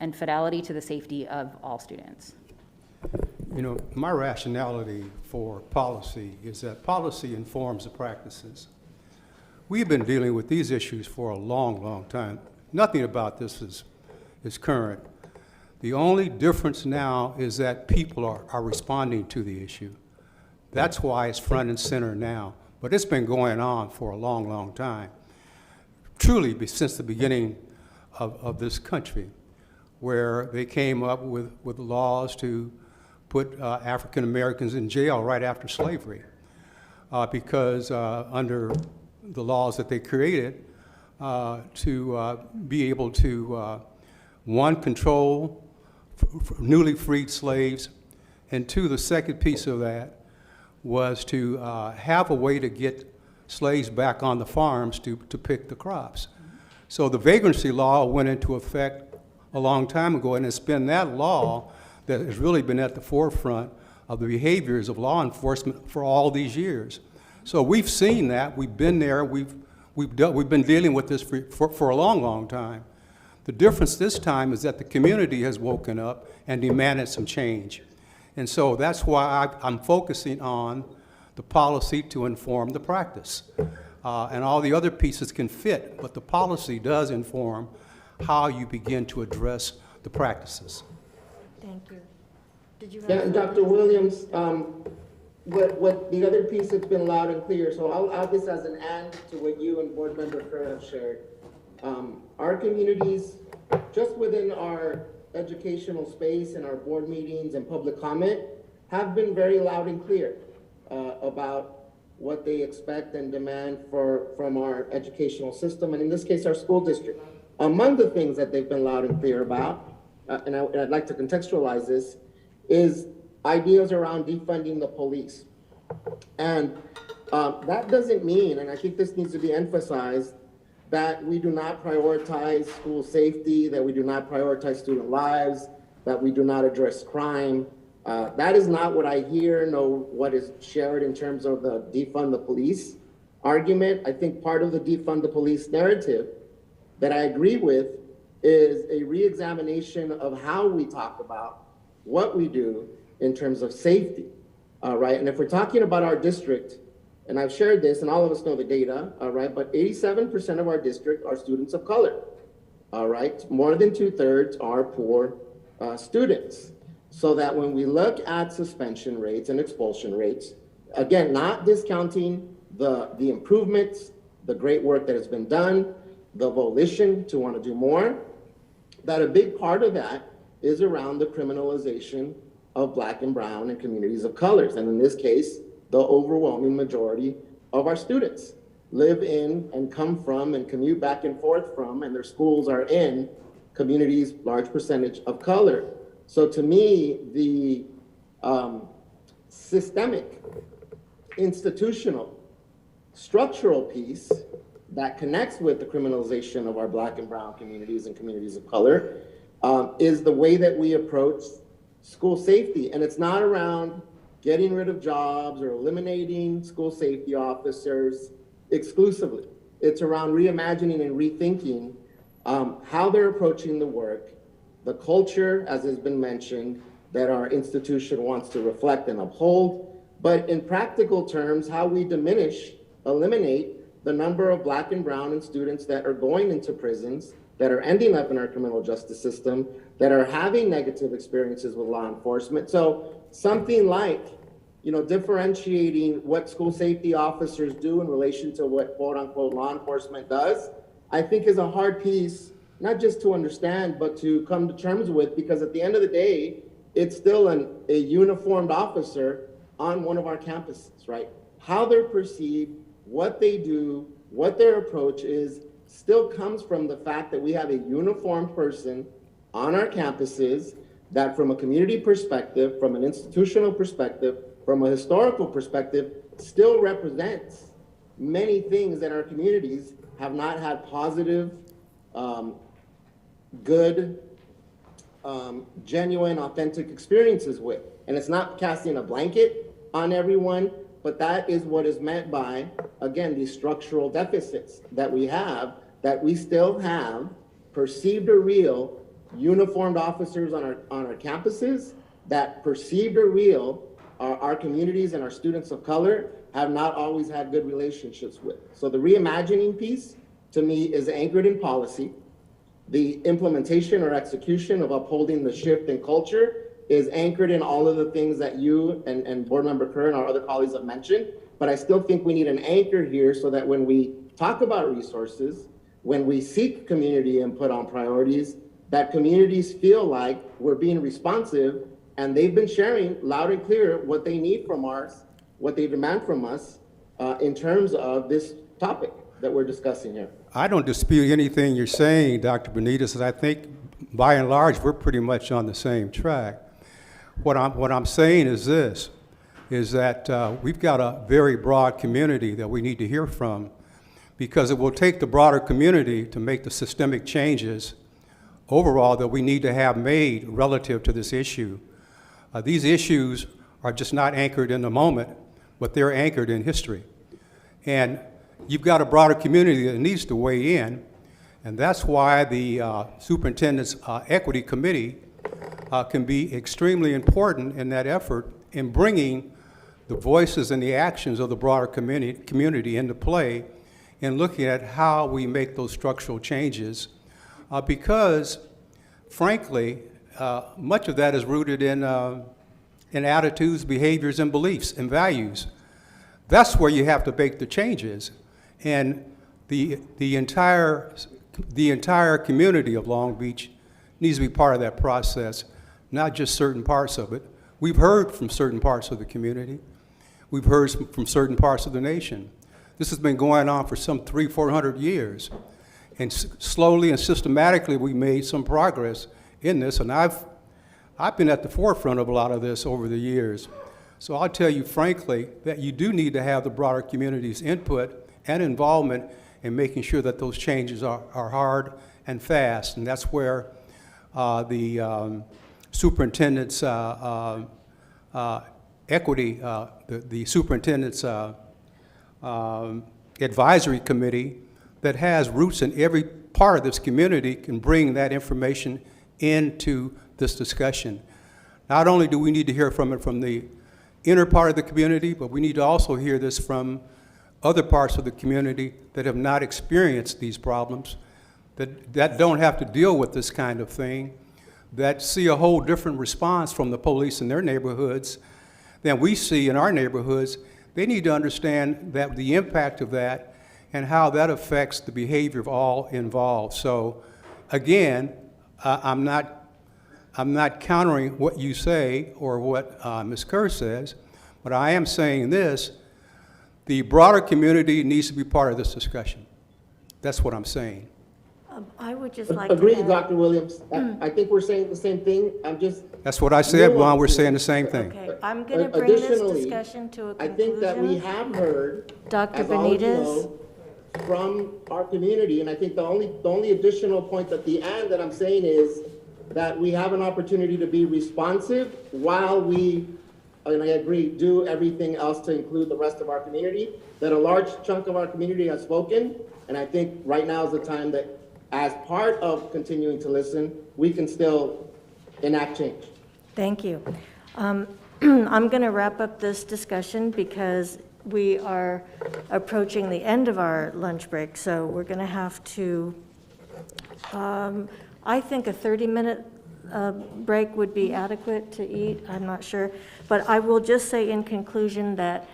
and fidelity to the safety of all students. You know, my rationality for policy is that policy informs the practices. We've been dealing with these issues for a long, long time. Nothing about this is current. The only difference now is that people are responding to the issue. That's why it's front and center now. But it's been going on for a long, long time, truly since the beginning of this country, where they came up with laws to put African Americans in jail right after slavery, because under the laws that they created, to be able to, one, control newly freed slaves, and two, the second piece of that was to have a way to get slaves back on the farms to pick the crops. So the vagrancy law went into effect a long time ago, and it's been that law that has really been at the forefront of the behaviors of law enforcement for all these years. So we've seen that, we've been there, we've been dealing with this for a long, long time. The difference this time is that the community has woken up and demanded some change. And so that's why I'm focusing on the policy to inform the practice. And all the other pieces can fit, but the policy does inform how you begin to address the practices. Thank you. Did you Yeah, have? and Dr. Williams, what the other piece that's been loud and clear, so I'll add this as an and to what you and Board Member Kerr have shared. Our communities, just within our educational space and our board meetings and public comment, have been very loud and clear about what they expect and demand from our educational system, and in this case, our school district. Among the things that they've been loud and clear about, and I'd like to contextualize this, is ideas around defunding the police. And that doesn't mean, and I think this needs to be emphasized, that we do not prioritize school safety, that we do not prioritize student lives, that we do not address crime. That is not what I hear, nor what is shared in terms of the defund the police argument. I think part of the defund the police narrative that I agree with is a reexamination of how we talk about what we do in terms of safety, right? And if we're talking about our district, and I've shared this, and all of us know the data, all right, but 87% of our district are students of color, all right? More than 2/3 are poor students. So that when we look at suspension rates and expulsion rates, again, not discounting the improvements, the great work that has been done, the volition to want to do more, that a big part of that is around the criminalization of Black and brown and communities of colors. And in this case, the overwhelming majority of our students live in and come from and commute back and forth from, and their schools are in communities, large percentage of color. So to me, the systemic, institutional, structural piece that connects with the criminalization of our Black and brown communities and communities of color is the way that we approach school safety. And it's not around getting rid of jobs or eliminating school safety officers exclusively. It's around reimagining and rethinking how they're approaching the work, the culture, as has been mentioned, that our institution wants to reflect and uphold, but in practical terms, how we eliminate the number of Black and brown and students that are going into prisons, that are ending up in our criminal justice system, that are having negative experiences with law enforcement. So something like, differentiating what school safety officers do in relation to what quote unquote law enforcement does, I think is a hard piece, not just to understand, but to come to terms with, because at the end of the day, it's still a uniformed officer on one of our campuses, right? How they're perceived, what they do, what their approach is, still comes from the fact that we have a uniformed person on our campuses that, from a community perspective, from an institutional perspective, from a historical perspective, still represents many things that our communities have not had positive, good, genuine, authentic experiences with. And it's not casting a blanket on everyone, but that is what is meant by, again, these structural deficits that we have, that we still have perceived or real uniformed officers on our campuses, that perceived or real our communities and our students of color have not always had good relationships with. So the reimagining piece, to me, is anchored in policy. The implementation or execution of upholding the shift in culture is anchored in all of the things that you and Board Member Kerr and our other colleagues have mentioned. but I still think we need an anchor here so that when we talk about resources, when we seek community input on priorities, that communities feel like we're being responsive, and they've been sharing loud and clear what they need from us, what they demand from us in terms of this topic that we're discussing here. I don't dispute anything you're saying, Dr. Benitez, and I think by and large we're pretty much on the same track. What I'm saying is this, is that we've got a very broad community that we need to hear from, because it will take the broader community to make the systemic changes overall that we need to have made relative to this issue. These issues are just not anchored in the moment, but they're anchored in history. And you've got a broader community that needs to weigh in, and that's why the Superintendent's Equity Committee can be extremely important in that effort in bringing the voices and the actions of the broader community into play in looking at how we make those structural changes, because, frankly, much of that is rooted in attitudes, behaviors, and beliefs and values. That's where you have to make the changes. And the entire community of Long Beach needs to be part of that process, not just certain parts of it. We've heard from certain parts of the community. We've heard from certain parts of the nation. This has been going on for some 300-400 years. And slowly and systematically we made some progress in this, and I've been at the forefront of a lot of this over the years. So I'll tell you frankly that you do need to have the broader community's input and involvement in making sure that those changes are hard and fast, and that's where the superintendent's equity, the superintendent's advisory committee that has roots in every part of this community can bring that information into this discussion. Not only do we need to hear from it from the inner part of the community, but we need to also hear this from other parts of the community that have not experienced these problems, that don't have to deal with this kind of thing, that see a whole different response from the police in their neighborhoods than we see in our neighborhoods. They need to understand that the impact of that and how that affects the behavior of all involved. So again, I'm not countering what you say or what Ms. Kerr says, but I am saying this: the broader community needs to be part of this discussion. That's what I'm saying. I would just like to Agreed, add- Dr. Williams. I think we're saying the same thing. I'm just. That's what I said, Juan. We're saying the same thing. Okay, I'm going to bring this Additionally, discussion to a I conclusion. think that we have heard, Dr. as all of you Benitez? know, from our community, and I think the only additional point at the end that I'm saying is that we have an opportunity to be responsive while we, and I agree, do everything else to include the rest of our community, that a large chunk of our community has spoken, and I think right now is the time that, as part of continuing to listen, we can still enact change. Thank you. I'm going to wrap up this discussion because we are approaching the end of our lunch break, so we're going to have to, I think a 30-minute break would be adequate to eat. I'm not sure. But I will just say in conclusion that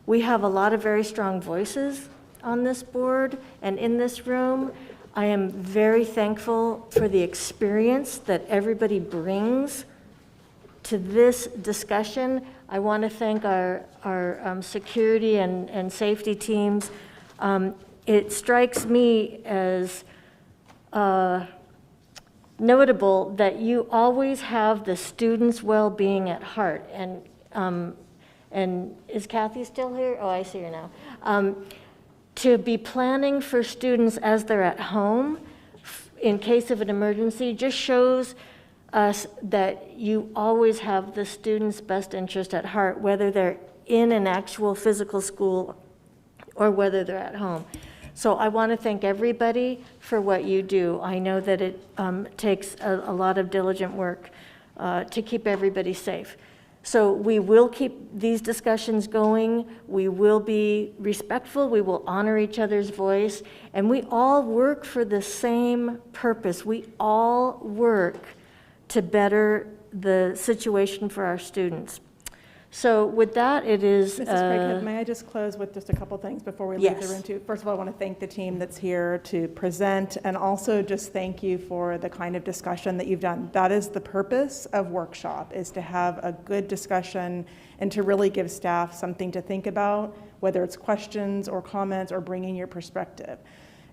we have a lot of very strong voices on this board and in this room. I am very thankful for the experience that everybody brings to this discussion. I want to thank our security and safety teams. It strikes me as notable that you always have the students' well-being at heart. And is Kathy still here? Oh, I see her now. To be planning for students as they're at home in case of an emergency just shows us that you always have the students' best interest at heart, whether they're in an actual physical school or whether they're at home. So I want to thank everybody for what you do. I know that it takes a lot of diligent work to keep everybody safe. So we will keep these discussions going. We will be respectful. We will honor each other's voice. And we all work for the same purpose. We all work to better the situation for our students. So with that, it is. Mrs. Craighead, may I just close with just a couple things before we leave the Yes. room too? First of all, I want to thank the team that's here to present, and also just thank you for the kind of discussion that you've done. That is the purpose of workshop, is to have a good discussion and to really give staff something to think about, whether it's questions or comments or bringing your perspective.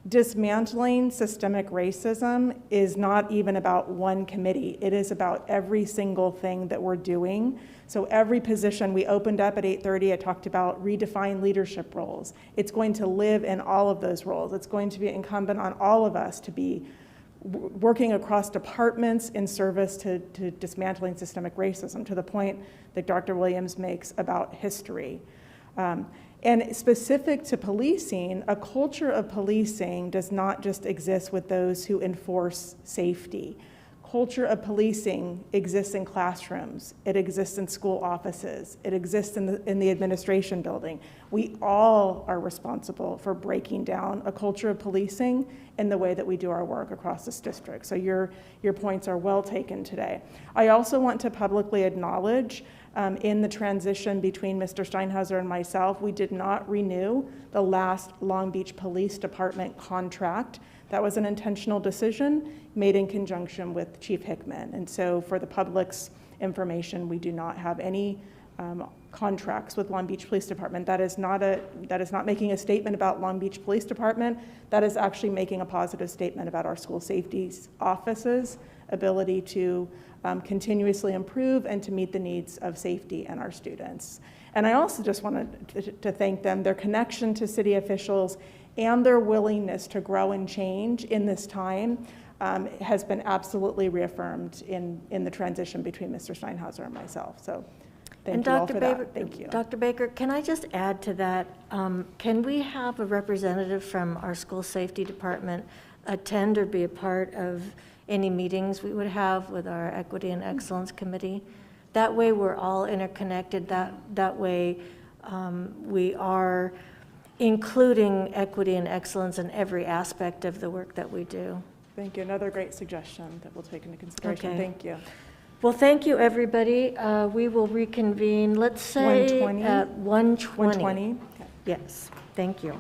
Dismantling systemic racism is not even about one committee. It is about every single thing that we're doing. So every position we opened up at 8:30, I talked about redefine leadership roles. It's going to live in all of those roles. It's going to be incumbent on all of us to be working across departments in service to dismantling systemic racism, to the point that Dr. Williams makes about history. And specific to policing, a culture of policing does not just exist with those who enforce safety. Culture of policing exists in classrooms. It exists in school offices. It exists in the administration building. We all are responsible for breaking down a culture of policing in the way that we do our work across this district. So your points are well taken today. I also want to publicly acknowledge in the transition between Mr. Steinhauser and myself, we did not renew the last Long Beach Police Department contract. That was an intentional decision made in conjunction with Chief Hickman. And so for the public's information, we do not have any contracts with Long Beach Police Department. That is not making a statement about Long Beach Police Department. That is actually making a positive statement about our school safety office's ability to continuously improve and to meet the needs of safety and our students. And I also just wanted to thank them, their connection to city officials and their willingness to grow and change in this time has been absolutely reaffirmed in the transition between Mr. Steinhauser and myself. So thank you all for that. Thank you. Dr. Baker, can I just add to that? Can we have a representative from our school safety department attend or be a part of any meetings we would have with our Equity and Excellence Committee? That way we're all interconnected. That way we are including equity and excellence in every aspect of the work that we do. Thank you. Another great suggestion that we'll take into consideration. Okay. Thank you. Well, thank you, everybody. We will reconvene, let's say 1:20? at 1:20. 1:20? Okay. Yes, thank you.